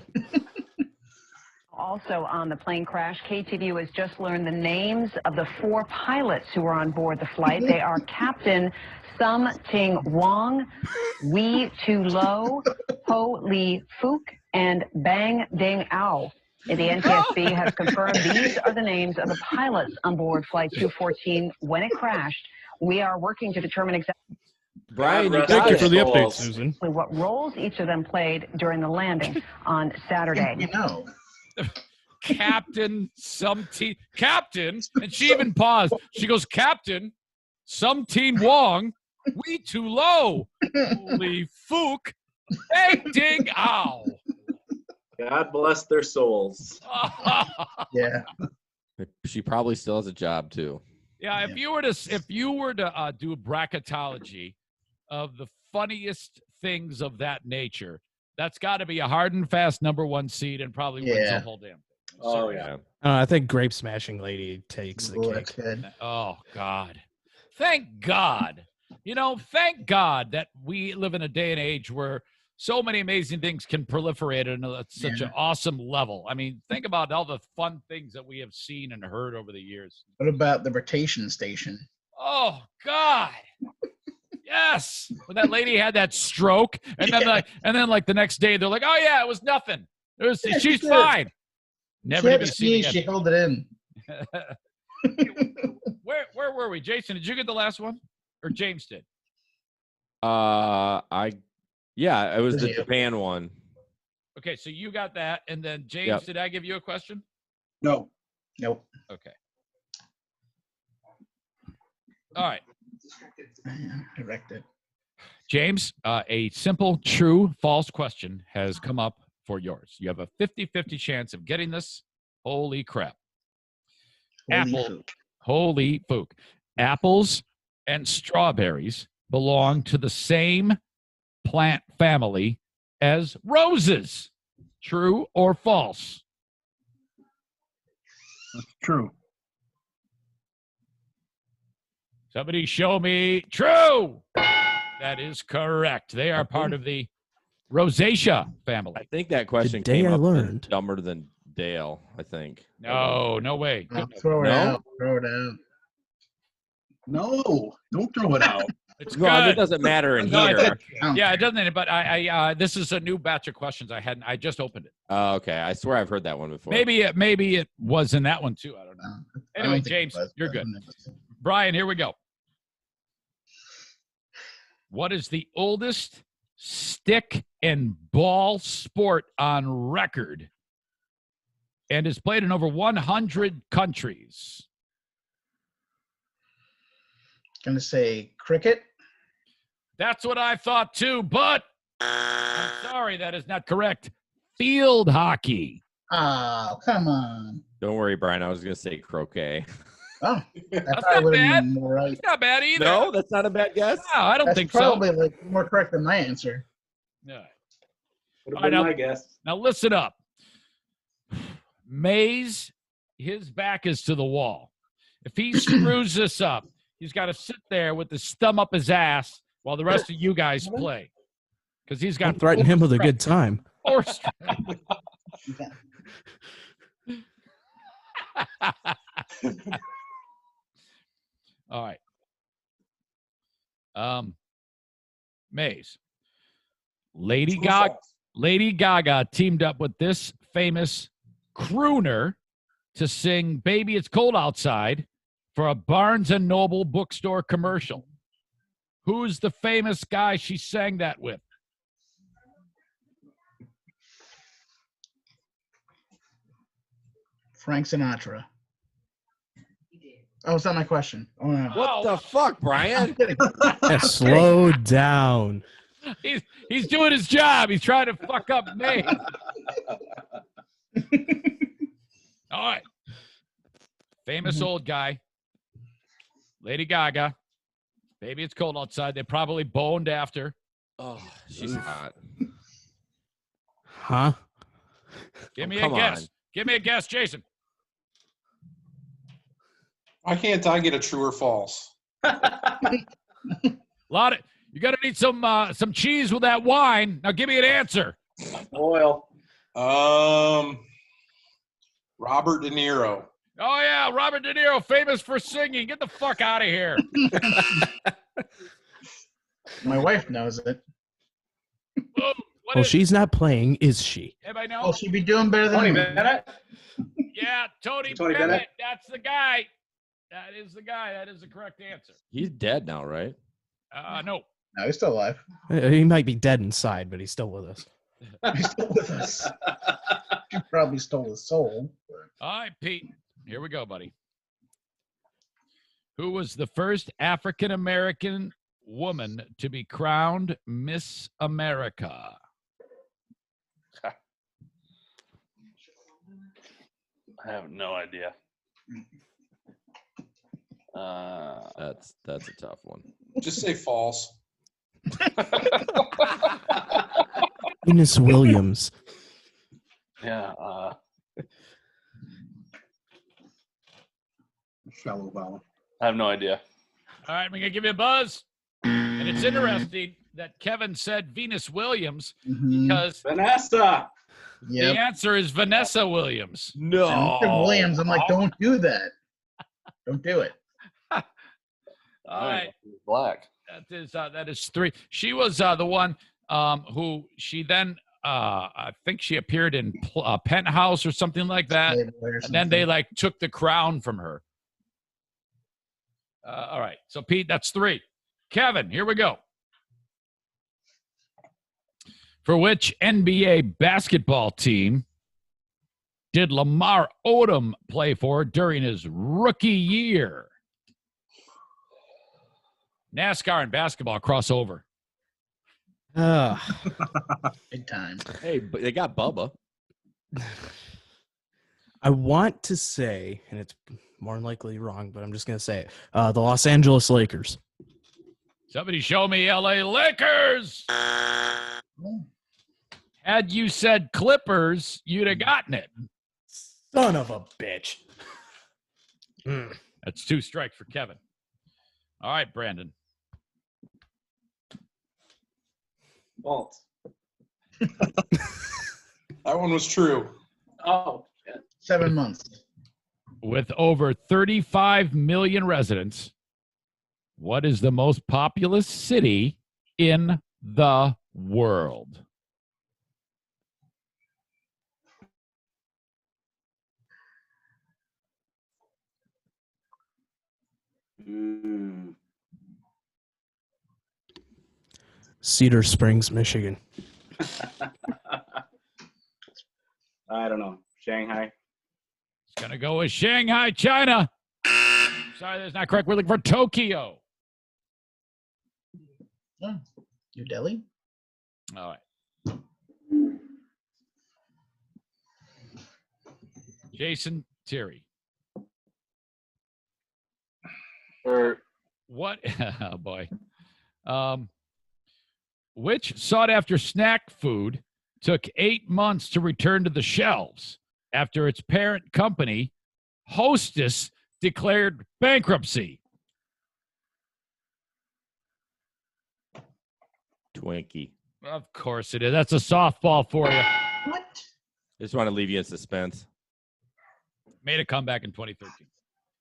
Also on the plane crash, KTVU has just learned the names of the 4 pilots who were on board the flight. They are Captain Sum Ting Wong, Wee Tu Lo, Ho Lee Fook, and Bang Ding Ao. The NTSB has confirmed these are the names of the pilots on board Flight 214 when it crashed. We are working to determine exactly Brian, you Thank got you it. for the update, Susan. what roles each of them played during the landing on Saturday. You know. Captain Captain, and she even paused. She goes, Captain Something Wong, Wee Too Low, Holy Fook, Bang Ding Ow. God bless their souls. Yeah. She probably still has a job too. Yeah, if you were to do a bracketology of the funniest things of that nature, that's got to be a hard and fast #1 seed and probably wins the whole damn thing. Oh yeah. I think Grape Smashing Lady takes the Ooh, cake. that's good. Oh God, thank God. Thank God that we live in a day and age where so many amazing things can proliferate at such an awesome level. I mean, think about all the fun things that we have seen and heard over the years. What about the rotation station? Oh God. Yes. When that lady had that stroke, and then the next day they're like, "Oh yeah, it was nothing. She's fine." Never She to had be to seen sneeze, again. she held it in. Where were we, Jason? Did you get the last one, or James did? Yeah, it was the Yeah. Japan one. Okay, so you got that, and then James, Yep. did I give you a question? No. Nope. Okay. All right, I wrecked it. James, a simple, true, false question has come up for yours. You have a 50-50 chance of getting this. Holy crap. Holy fook. Apples and strawberries belong to the same plant family as roses. True or false? That's true. Somebody show me true. That is correct. They are part of the Rosacea family. I think that question Today came I up learned. dumber than Dale, I think. No way. Throw it No? out. Throw it out. No, don't throw it out. It's No, I mean, good. it doesn't matter in No, it here. Yeah, it doesn't. But I this is a new batch of questions. I just opened it. Oh, okay. I swear I've heard that one before. Maybe it was in that one too. I don't know. I don't Anyway, think it James, was, you're but good. who knows? Brian, here we go. What is the oldest stick and ball sport on record and is played in over 100 countries? Gonna say cricket. That's what I thought too, but I'm sorry, that is not correct. Field hockey. Oh, come on. Don't worry, Brian. I was going to say croquet. Oh, That's probably not would've bad. been more right. It's not bad either. No, that's not a bad guess. No, I don't That's think probably so. like more correct than my answer. Yeah. Would All have been right, my guess. Now listen up. Mays, his back is to the wall. If he screws this up, he's got to sit there with his thumb up his ass while the rest of you guys play. Because he's got Don't threaten him with a good time. Or all right. Mays. Lady Gaga teamed up with this famous crooner to sing Baby It's Cold Outside for a Barnes & Noble bookstore commercial. Who's the famous guy she sang that with? Frank Sinatra. Oh, it's not my question. Oh no. What the fuck, Brian? Yeah, slow down. He's doing his job. He's trying to fuck up May. All right. Famous old guy. Lady Gaga. Baby It's Cold Outside. They probably boned after. Oh, she's hot. Huh? Give me a come guess. on. Give me a guess, Jason. Why can't I get a true or false? You gotta need some cheese with that wine. Now give me an answer. Oil. Robert De Niro. Oh yeah, Robert De Niro, famous for singing. Get the fuck out of here. My wife knows it. Boom. What Oh, is- she's not playing, is she? Anybody know? Oh, she'd be doing better than Tony me. Bennett. Yeah, Tony Tony Bennett. Bennett? That's the guy. That is the guy. That is the correct answer. He's dead now, right? No. No, he's still alive. He might be dead inside, but he's still with us. He's still with us. She probably stole his soul. but- All right, Pete. Here we go, buddy. Who was the first African American woman to be crowned Miss America? I have no idea. That's a tough one. Just say false. Venus Williams. Yeah. Shallow vowel. I have no idea. All right, I'm going to give you a buzz. And it's interesting that Kevin said Venus Williams because Vanessa. the answer is Vanessa Williams. No. Williams, I'm like, don't do that. Don't do it. All right. Black. That is 3. She was the one who she then I think she appeared in Penthouse or something like that, and then they like took the crown from her. All right, so Pete, that's 3. Kevin, here we go. For which NBA basketball team did Lamar Odom play for during his rookie year? NASCAR and basketball crossover. Big time. Hey, but they got Bubba. I want to say, and it's more than likely wrong, but I'm just going to say it. The Los Angeles Lakers. Somebody show me LA Lakers. Had you said Clippers, you'd have gotten it. Son of a bitch. That's 2 strikes for Kevin. All right, Brandon. False. That one was true. Oh, shit. 7 months. With over 35 million residents, what is the most populous city in the world? Cedar Springs, Michigan. I don't know. Shanghai. It's going to go with Shanghai, China. Sorry, that's not correct. We're looking for Tokyo. Oh, New Delhi? All right. Jason Terry. What? Oh, boy. Which sought-after snack food took 8 months to return to the shelves after its parent company, Hostess, declared bankruptcy? Twinkie. Of course it is. That's a softball for you. What? Just want to leave you in suspense. Made a comeback in 2013.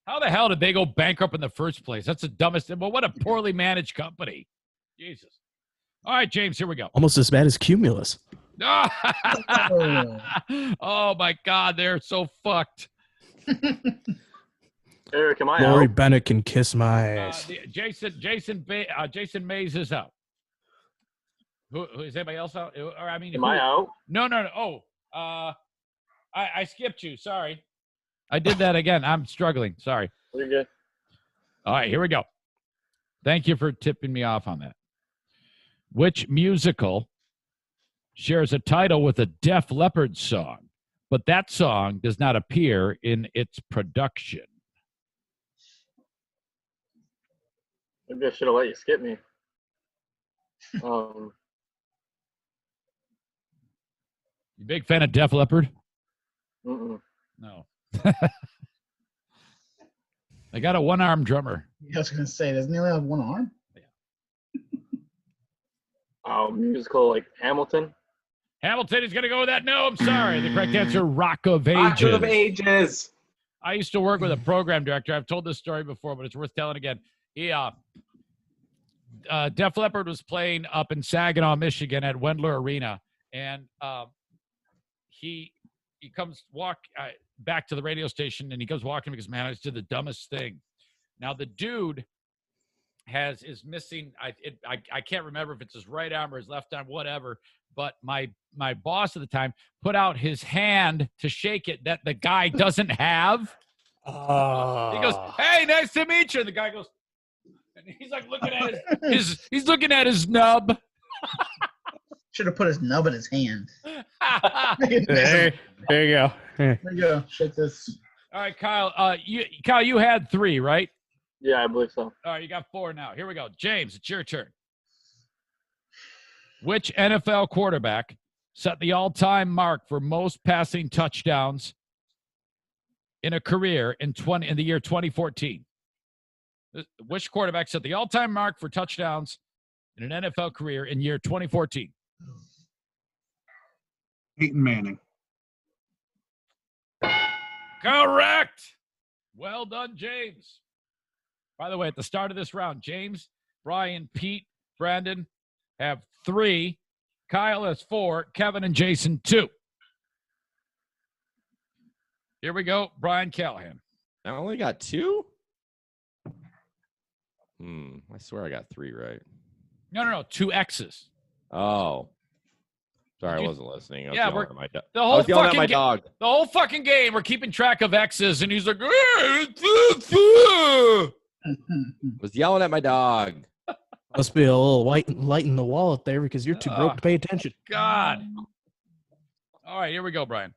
How the hell did they go bankrupt in the first place? That's the dumbest thing. Well, what a poorly managed company. Jesus. All right, James, here we go. Almost as bad as Cumulus. Oh, my God. They're so fucked. Eric, am I Lori out? Bennett can kiss my ass. Jason Mays is out. Who is anybody else out? Or I mean, Am I out? No. Oh, I skipped you. Sorry. I did that again. I'm struggling. Sorry. You're good. All right, here we go. Thank you for tipping me off on that. Which musical shares a title with a Def Leppard song, but that song does not appear in its production? Maybe I should have let you skip me. You big fan of Def Leppard? Mm-mm. No. They got a one-armed drummer. I was going to say, doesn't he only have one arm? Oh, musical like Hamilton. Hamilton is going to go with that. No, I'm sorry. The correct answer, Rock of Ages. Rock of Ages. I used to work with a program director. I've told this story before, but it's worth telling again. He, Def Leppard was playing up in Saginaw, Michigan at Wendler Arena, and he comes back to the radio station, and he comes walking because, man, I just did the dumbest thing. Now, the dude is missing. I can't remember if it's his right arm or his left arm, whatever. But my boss at the time put out his hand to shake it that the guy doesn't have. He goes, "Hey, nice to meet you." And the guy goes, and he's like looking at he's looking at his nub. Should have put his nub in his hand. There you go. There you go. Shake this. All right, Kyle. Kyle, you had 3, right? Yeah, I believe so. All right, you got 4 now. Here we go. James, it's your turn. Which NFL quarterback set the all-time mark for most passing touchdowns in a career in the year 2014? Which quarterback set the all-time mark for touchdowns in an NFL career in year 2014? Peyton Manning. Correct. Well done, James. By the way, at the start of this round, James, Brian, Pete, Brandon have 3. Kyle has 4. Kevin and Jason 2. Here we go. Brian Callahan. I only got 2? I swear I got 3 right. No. 2 X's. Oh. Sorry, I wasn't listening. I was yelling at my dog. The whole yelling at fucking my dog. The whole fucking game, we're keeping track of X's, and he's like, Was yelling at my dog. Must be a little light in the wallet there because you're too broke to pay attention. God. All right, here we go, Brian.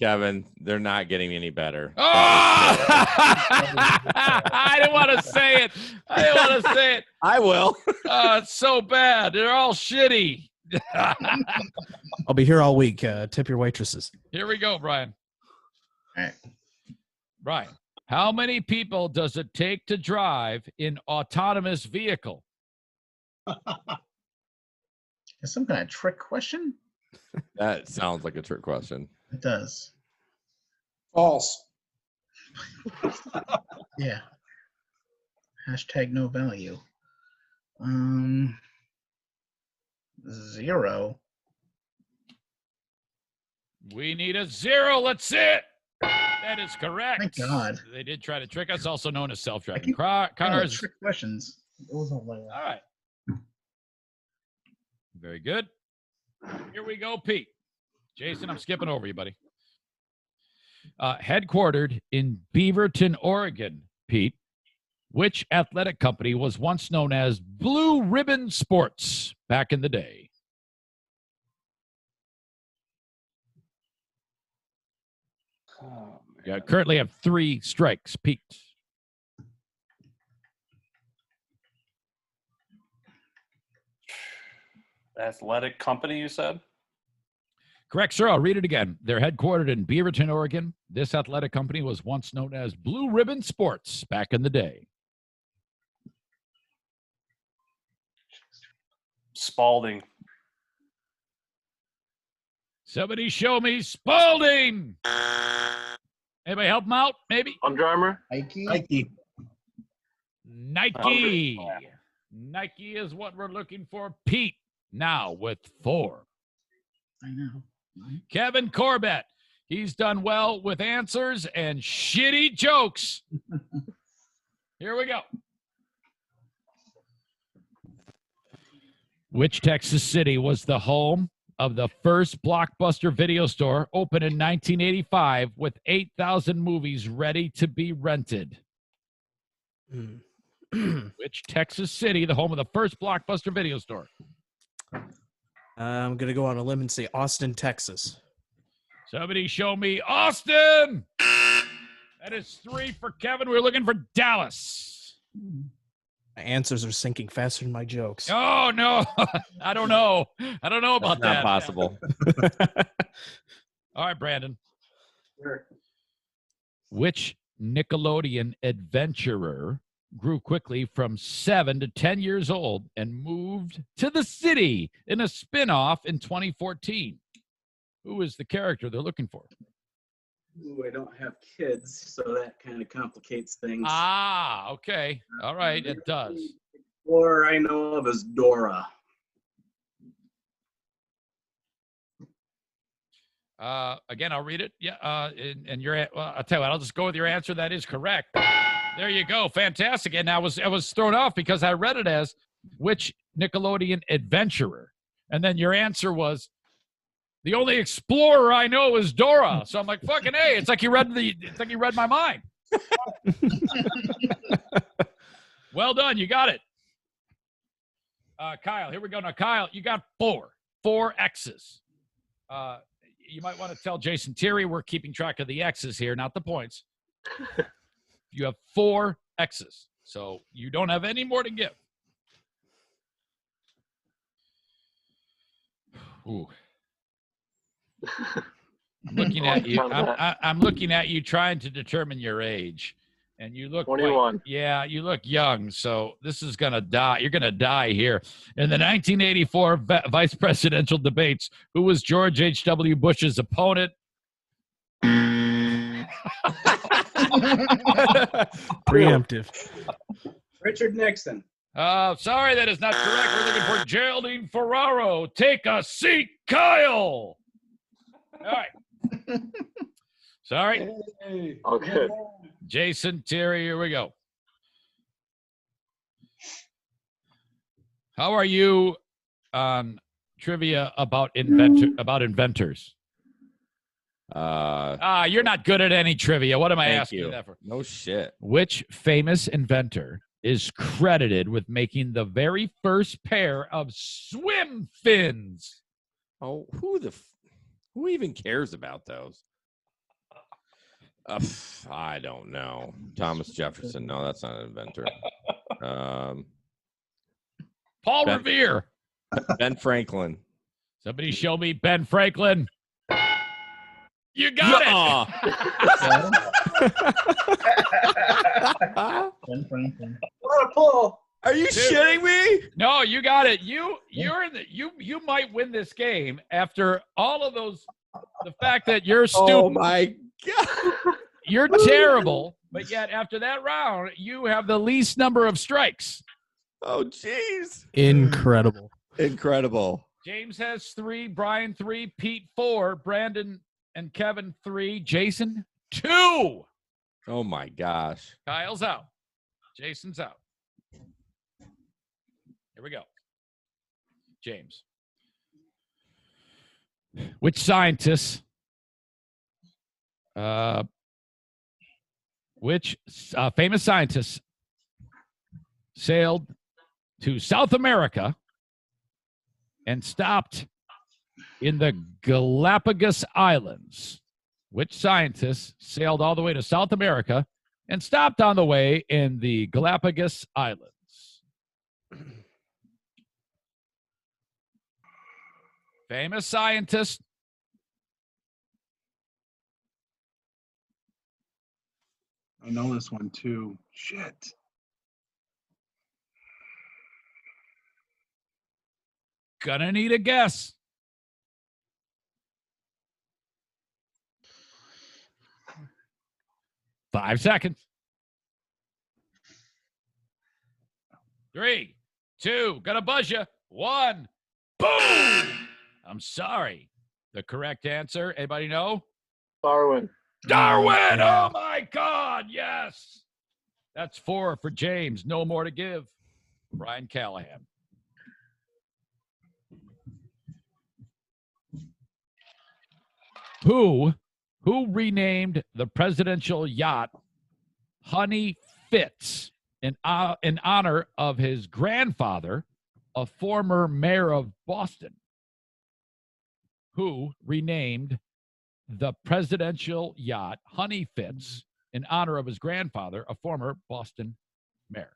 Kevin, they're not getting any better. Oh! I didn't want to say it. I will. Oh, it's so bad. They're all shitty. I'll be here all week. Tip your waitresses. Here we go, Brian. All right. Brian, how many people does it take to drive an autonomous vehicle? Is some kind of trick question? That sounds like a trick question. It does. False. Yeah. Hashtag no value. 0. We need a 0. Let's see it. That is correct. Thank God. They did try to trick us, also known as self-driving Cars. cars. Trick questions. All right. Very good. Here we go, Pete. Jason, I'm skipping over you, buddy. Headquartered in Beaverton, Oregon, Pete, which athletic company was once known as Blue Ribbon Sports back in the day? You currently have 3 strikes, Pete. Athletic company, you said? Correct, sir. I'll read it again. They're headquartered in Beaverton, Oregon. This athletic company was once known as Blue Ribbon Sports back in the day. Spalding. Somebody show me Spalding. Anybody help him out? Maybe. Under Armour. Nike. Nike. Nike is what we're looking for. Pete now with 4. I know. Kevin Corbett. He's done well with answers and shitty jokes. Here we go. Which Texas city was the home of the first Blockbuster video store, opened in 1985 with 8,000 movies ready to be rented? Which Texas city, the home of the first Blockbuster video store? I'm going to go on a limb and say Austin, Texas. Somebody show me Austin. That is 3 for Kevin. We're looking for Dallas. My answers are sinking faster than my jokes. Oh, no. I don't know. I don't know about That's that. not possible. All right, Brandon. Sure. Which Nickelodeon adventurer grew quickly from 7 to 10 years old and moved to the city in a spin-off in 2014? Who is the character they're looking for? Ooh, I don't have kids, so that kind of complicates things. Ah, okay. All right, it does. Or I know of as Dora. Again, I'll read it. Yeah, and I'll tell you what, I'll just go with your answer. That is correct. There you go. Fantastic. And I was thrown off because I read it as which Nickelodeon adventurer. And then your answer was the only explorer I know is Dora. So I'm like, fucking A, it's like you read my mind. Well done. You got it. Kyle, here we go. Now, Kyle, you got 4 X's. you might want to tell Jason Terry we're keeping track of the X's here, not the points. You have 4 X's, so you don't have any more to give. Ooh. I'm looking at you. I'm looking at you, trying to determine your age, and you look 21. you look young. So this is gonna die. You're gonna die here. In the 1984 vice presidential debates, who was George H.W. Bush's opponent? Preemptive. Richard Nixon. Sorry, that is not correct. We're looking for Geraldine Ferraro. Take a seat, Kyle. All right. Sorry. Okay. Jason Terry, here we go. How are you on trivia about inventors? You're not good at any trivia. What am I asking you that for? No shit. Which famous inventor is credited with making the very first pair of swim fins? Oh, who even cares about those? I don't know. Thomas Jefferson. No, that's not an inventor. Paul Revere. Ben Franklin. Somebody show me Ben Franklin. You got it. Ben Franklin. What a pull! Are you shitting me? No, you got it. You're in the you might win this game after all of those. The fact that you're stupid. Oh my god. You're terrible, but yet after that round, you have the least number of strikes. Oh jeez. Incredible. Incredible. James has 3, Brian 3, Pete 4, Brandon and Kevin 3, Jason 2. Oh my gosh. Kyle's out. Jason's out. Here we go. James. Which scientists famous scientists sailed to South America and stopped in the Galapagos Islands? Which scientists sailed all the way to South America and stopped on the way in the Galapagos Islands? Famous scientist. I know this one too. Shit. Gonna need a guess. Five seconds. 3, 2, gonna buzz you. 1, boom! I'm sorry. The correct answer, anybody know? Darwin. Darwin! Oh my God, yes! That's 4 for James. No more to give. Brian Callahan. Who renamed the presidential yacht Honey Fitz in honor of his grandfather, a former mayor of Boston? Who renamed the presidential yacht Honey Fitz in honor of his grandfather, a former Boston mayor?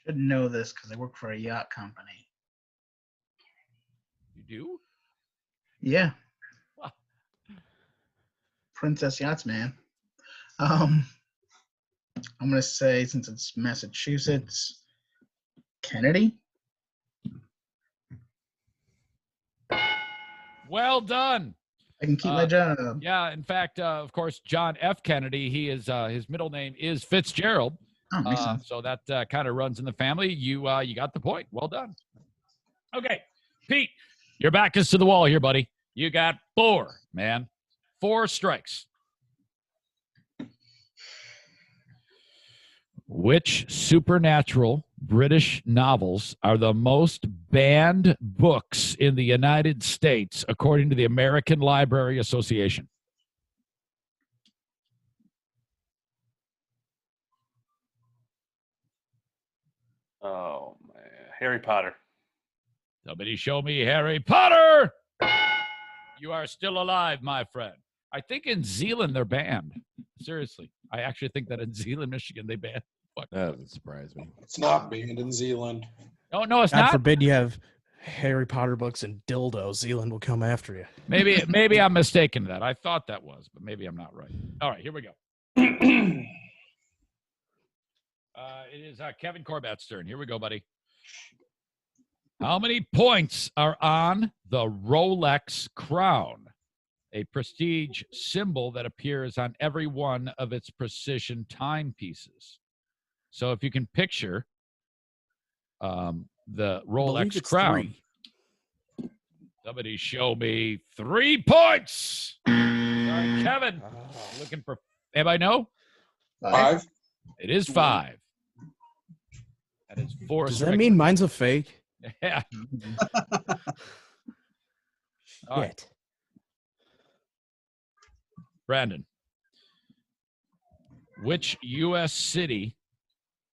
Should know this because I work for a yacht company. You do? Yeah. Princess Yachts, man. I'm gonna say, since it's Massachusetts, Kennedy. Well done. I can keep my job. Yeah, in fact, of course, John F. Kennedy, he is his middle name is Fitzgerald. Oh, makes sense. So that kind of runs in the family. You got the point. Well done. Okay, Pete, your back is to the wall here, buddy. You got 4, man. 4 strikes. Which supernatural British novels are the most banned books in the United States, according to the American Library Association? Oh man, Harry Potter. Somebody show me Harry Potter. You are still alive, my friend. I think in Zealand they're banned. Seriously. I actually think that in Zealand, Michigan, they banned. Fuck. That doesn't surprise me. It's not banned in Zealand. Oh, no, it's God not. forbid you have Harry Potter books and dildos. Zealand will come after you. Maybe I'm mistaken in that. I thought that was, but maybe I'm not right. All right, here we go. It is Kevin Corbett's turn. Here we go, buddy. How many points are on the Rolex crown, a prestige symbol that appears on every one of its precision timepieces? So if you can picture the Rolex crown. 3. Somebody show me 3 points. Sorry, Kevin. Looking for, anybody know? 5. It is 5. That is 4. Does that mean mine's a fake? Yeah. All right. Shit. Brandon, which U.S. city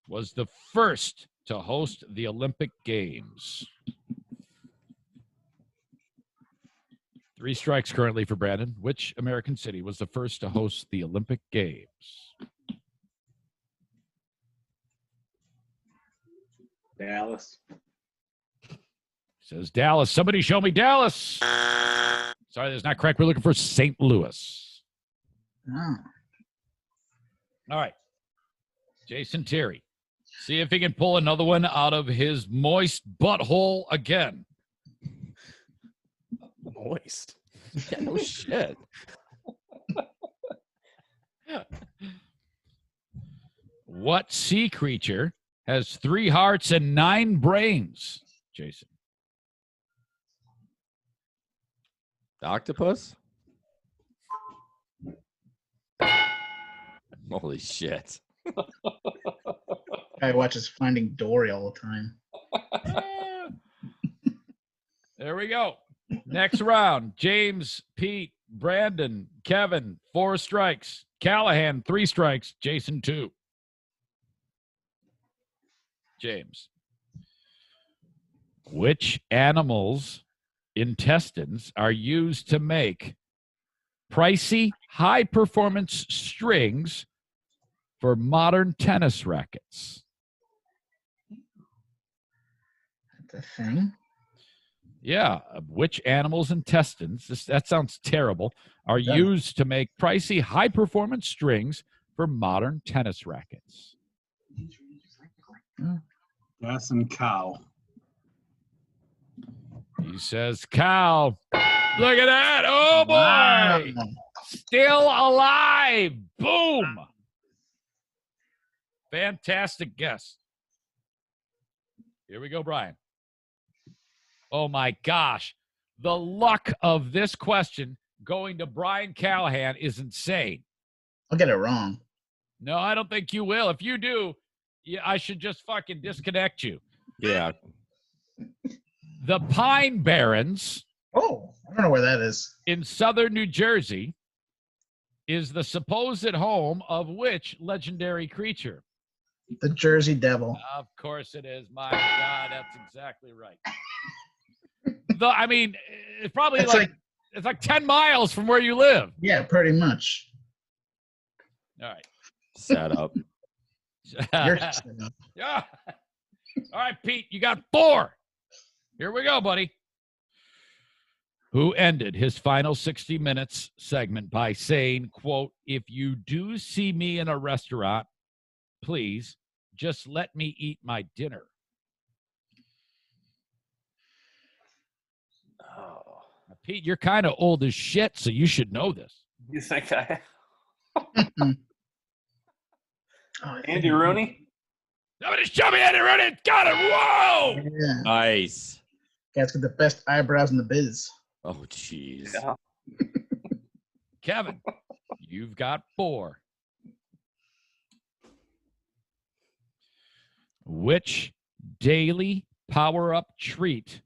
was the first to host the Olympic Games? 3 strikes currently for Brandon. Which American city was the first to host the Olympic Games? Dallas. Says Dallas. Somebody show me Dallas. Sorry, that's not correct. We're looking for St. Louis. Oh. All right. Jason Terry. See if he can pull another one out of his moist butthole again. Moist. Yeah, no shit. What sea creature has 3 hearts and 9 brains, Jason? The octopus? Holy shit. Guy watches Finding Dory all the time. There we go. Next round. James, Pete, Brandon, Kevin, 4 strikes. Callahan, 3 strikes. Jason, 2. James. Which animal's intestines are used to make pricey, high-performance strings for modern tennis rackets? The thing? Yeah. Which animal's intestines, that sounds terrible, are used to make pricey, high-performance strings for modern tennis rackets? Yes, and cow. He says cow. Look at that. Oh, boy. Wow. Still alive. Boom. Fantastic guess. Here we go, Brian. Oh, my gosh. The luck of this question going to Brian Callahan is insane. I'll get it wrong. No, I don't think you will. If you do, I should just fucking disconnect you. Yeah. The Pine Barrens. Oh, I don't know where that is. In southern New Jersey is the supposed home of which legendary creature? The Jersey Devil. Of course it is. My God, that's exactly right. I mean, it's probably it's like 10 miles from where you live. Yeah, pretty much. All right. Set up. Yeah. All right, Pete, you got 4. Here we go, buddy. Who ended his final 60 minutes segment by saying, quote, "If you do see me in a restaurant, please just let me eat my dinner." Oh, Now, Pete, you're kind of old as shit, so you should know this. you think I? Andy Rooney? Somebody show me Andy Rooney. Got it. Whoa! Yeah. Nice. Guy's got the best eyebrows in the biz. Oh, jeez. Yeah. Kevin, you've got 4. Which daily power-up treat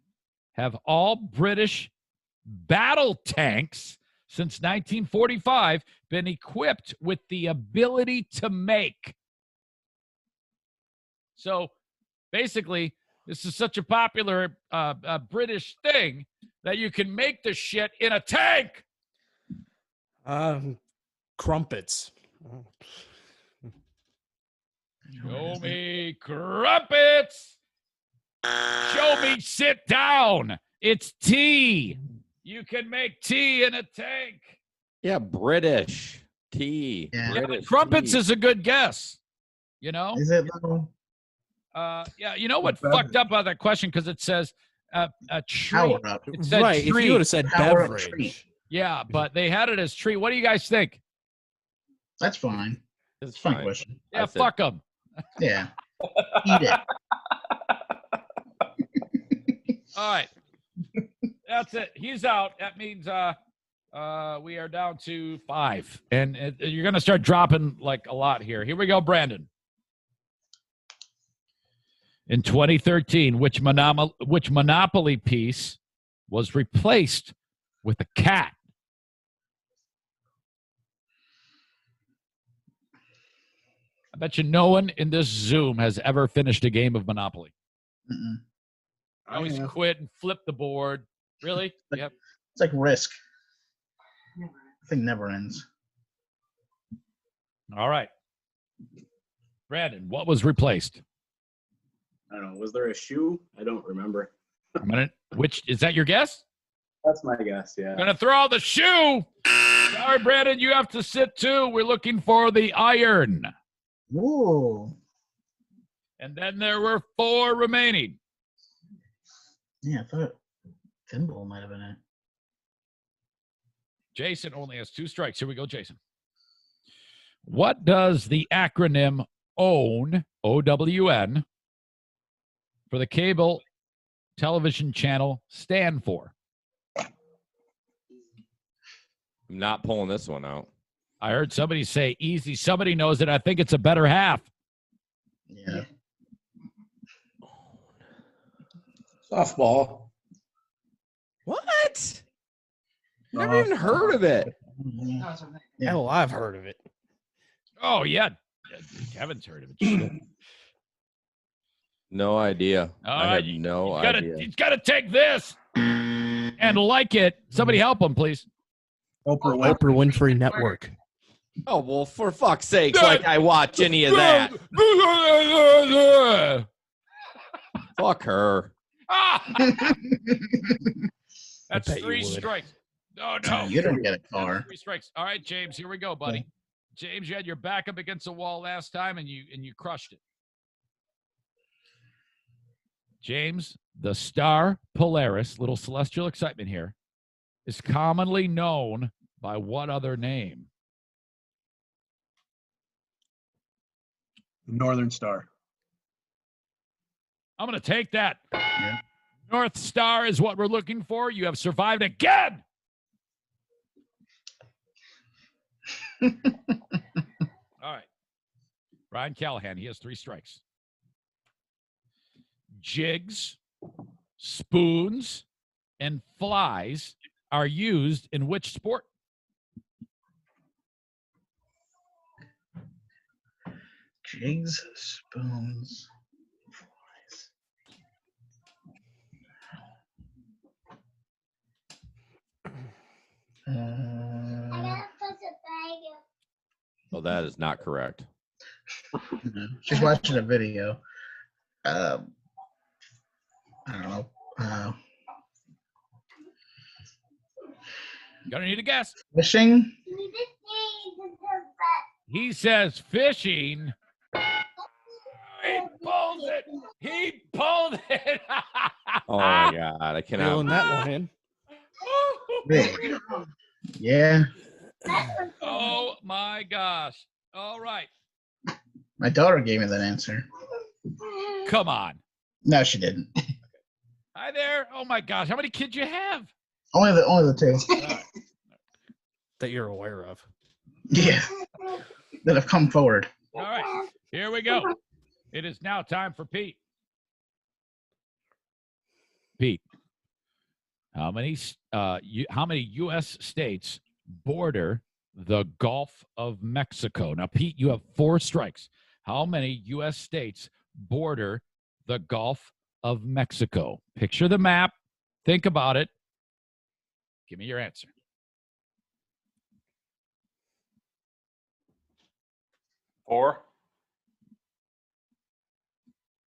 have all British battle tanks since 1945 been equipped with the ability to make? So basically, this is such a popular British thing that you can make the shit in a tank? Crumpets. Show me crumpets. Show me sit down. It's tea. You can make tea in a tank. Yeah, British tea. Yeah. British Crumpets tea. is a good guess. You know? Is it though? Yeah, you know what fucked up about that question? Because it says a treat. Power up. It said Right. If treat. you would have said Power up beverage. treat. Yeah, but they had it as treat. What do you guys think? That's fine. It's Fun fine. question. Yeah, I said- fuck them. Yeah. Eat it. All right. That's it. He's out. That means we are down to 5. And you're going to start dropping like a lot here. Here we go, Brandon. In 2013, which Monopoly piece was replaced with a cat? I bet you no one in this Zoom has ever finished a game of Monopoly. Mm-mm. I always quit and flip the board. Really? Yep. It's like Risk. The thing never ends. All right. Brandon, what was replaced? I don't know. Was there a shoe? I don't remember. Which is that your guess? That's my guess. Yeah. Gonna throw out the shoe. Sorry, Brandon, you have to sit too. We're looking for the iron. Ooh. And then there were 4 remaining. Yeah, I thought thimble might have been it. Jason only has 2 strikes. Here we go, Jason. What does the acronym OWN, O-W-N, for the cable television channel stand for? I'm not pulling this one out. I heard somebody say easy. Somebody knows it. I think it's a better half. Yeah. Softball. What? Never even heard of it. Yeah. Hell, I've heard of it. Oh, yeah. Kevin's heard of it. Shit. No idea. All I right, had no idea. He's got to take this and like it. Somebody help him, please. Oprah Winfrey Network. Oh, well, for fuck's sakes, like I watch any of that. Fuck her. That's bet you 3 would. strikes. Oh, no. You don't get a car. 3 strikes. All right, James, here we go, buddy. James, you had your back up against the wall last time, and you crushed it. James, the star Polaris, little celestial excitement here, is commonly known by what other name? Northern Star. I'm going to take that. Yeah. North Star is what we're looking for. You have survived again. All right. Brian Callahan, he has 3 strikes. Jigs, spoons, and flies are used in which sport? Jigs, spoons, flies. Well, that is not correct. No, she's watching a video. I don't know. Gonna need a guess. Fishing? He says fishing. He pulls it. He pulled it. Oh, my God. I cannot. Feeling that one in. Really? Yeah. Oh, my gosh. All right. My daughter gave me that answer. Come on. No, she didn't. Hi there. Oh, my gosh. How many kids you have? Only the 2. That you're aware of. Yeah. That have come forward. All right. Here we go. It is now time for Pete. Pete, how many U.S. states border the Gulf of Mexico? Now, Pete, you have 4 strikes. How many U.S. states border the Gulf of Mexico? Picture the map. Think about it. Give me your answer. Four.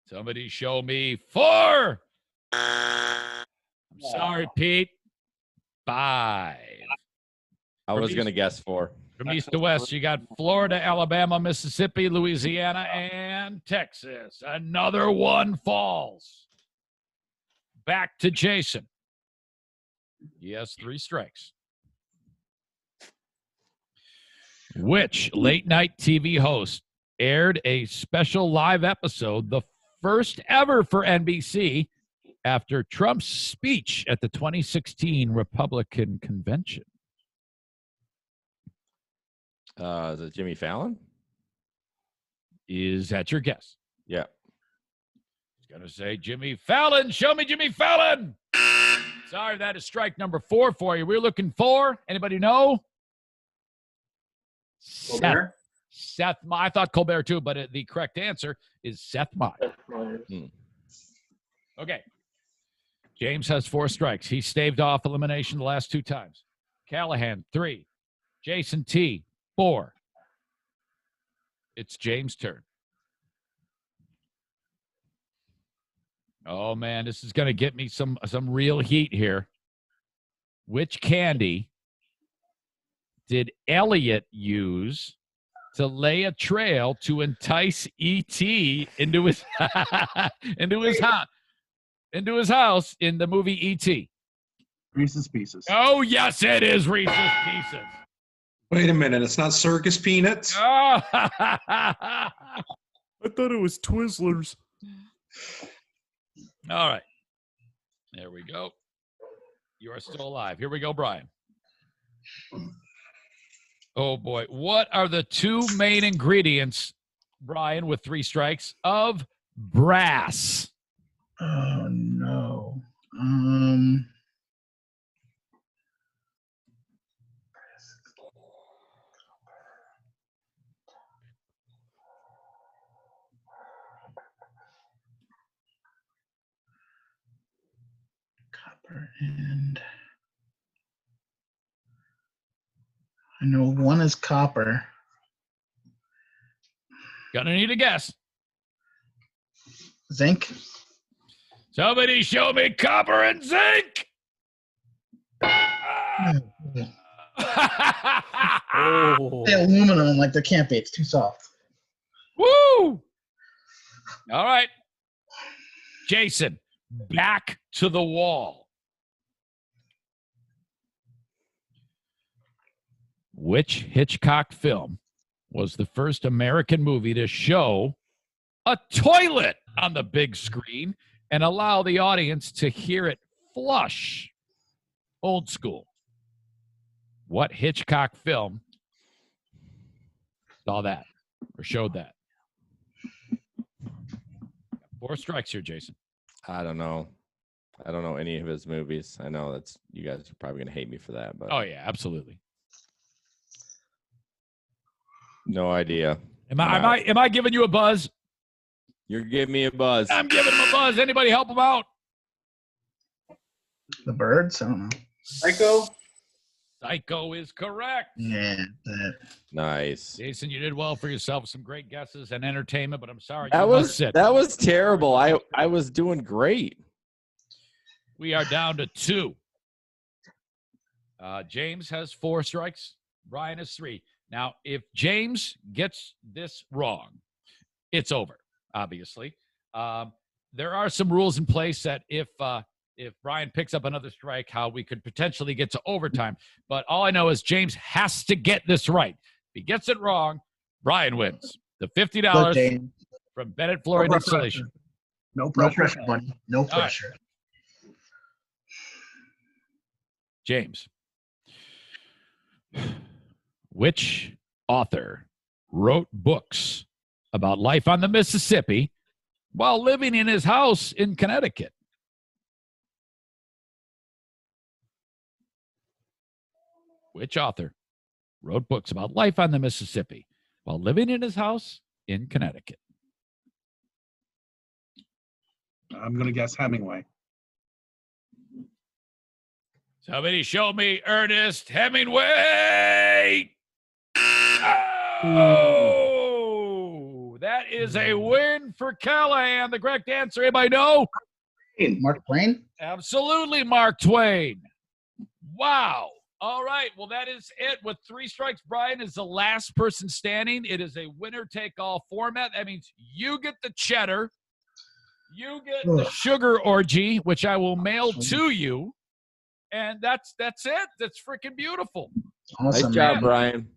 Somebody show me 4. I'm sorry, Pete. 5. I was going to guess 4. From east to west, you got Florida, Alabama, Mississippi, Louisiana, and Texas. Another one falls. Back to Jason. He has 3 strikes. Which late-night TV host aired a special live episode, the first ever for NBC, after Trump's speech at the 2016 Republican convention? Is it Jimmy Fallon? Is that your guess? Yeah. He's going to say Jimmy Fallon. Show me Jimmy Fallon. Sorry, that is strike number 4 for you. We're looking for, anybody know? Colbert? Seth. I thought Colbert too, but the correct answer is Seth Meyers. Okay. James has 4 strikes. He staved off elimination the last 2 times. Callahan, 3. Jason T, 4. It's James' turn. Oh, man, this is going to get me some real heat here. Which candy did Elliot use to lay a trail to entice E.T. into his house in the movie E.T.? Reese's Pieces. Oh, yes, it is Reese's Pieces. Wait a minute. It's not circus peanuts? Oh. I thought it was Twizzlers. All right. There we go. You are still alive. Here we go, Brian. Oh, boy. What are the 2 main ingredients, Brian, with 3 strikes, of brass? Oh, no. Copper and I know one is copper. Gonna need a guess. Zinc. Somebody show me copper and zinc. Oh. Say aluminum, like there can't be. It's too soft. Woo! All right. Jason, back to the wall. Which Hitchcock film was the first American movie to show a toilet on the big screen and allow the audience to hear it flush? Old school. What Hitchcock film saw that or showed that? 4 strikes here, Jason. I don't know. I don't know any of his movies. I know that's you guys are probably going to hate me for that, but Oh, yeah, absolutely. no idea. Am I giving you a buzz? You're giving me a buzz. I'm giving him a buzz. Anybody help him out? The Birds? I don't know. Psycho? Psycho is correct. Yeah. That. Nice. Jason, you did well for yourself. Some great guesses and entertainment, but I'm sorry. That you must sit. was terrible. I was doing great. We are down to 2. James has 4 strikes. Brian has 3. Now, if James gets this wrong, it's over, obviously. There are some rules in place that if Brian picks up another strike, how we could potentially get to overtime. But all I know is James has to get this right. If he gets it wrong, Brian wins. The $50 from Bennett Flooring Installation. No pressure, buddy. No pressure. Right. James. Which author wrote books about life on the Mississippi while living in his house in Connecticut? Which author wrote books about life on the Mississippi while living in his house in Connecticut? I'm going to guess Hemingway. Somebody show me Ernest Hemingway. Oh, that is a win for Callahan. The correct answer, anybody know? Mark Twain? Absolutely, Mark Twain. Wow. All right. Well, that is it. With 3 strikes, Brian is the last person standing. It is a winner-take-all format. That means you get the cheddar. You get the sugar orgy, which I will mail to you. And that's it. That's freaking beautiful. Awesome, Nice job, man. Brian.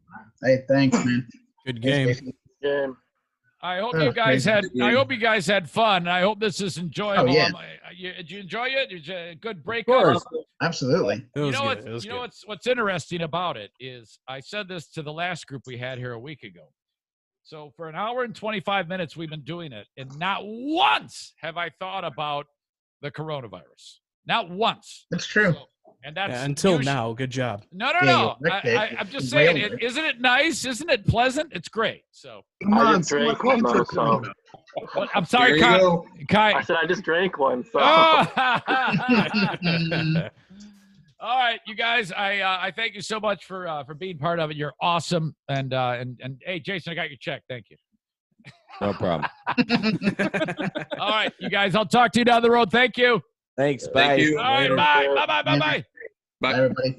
Hey, thanks, man. Good game. Game. I hope you guys had. I hope you guys had fun. I hope this is enjoyable. Oh, yeah. Did you enjoy it? Did you a good break? Absolutely. It was good. It was You know good. what's interesting about it is I said this to the last group we had here a week ago. So for an hour and 25 minutes we've been doing it, and not once have I thought about the coronavirus. Not once. That's true. So, and that's Yeah, until usually- now. Good job. No. Yeah, you're right, I'm just Dave. saying, isn't it nice? Isn't it pleasant? It's great. So Come I on, just drank one though, so but I'm sorry, There you go. Kai. I said I just drank one. So Oh! All right, you guys. I thank you so much for being part of it. You're awesome. And hey, Jason, I got your check. Thank you. No problem. All right, you guys. I'll talk to you down the road. Thank you. Thanks. Thank Bye. you. All right, bye, bye, bye, bye, bye. Bye, everybody.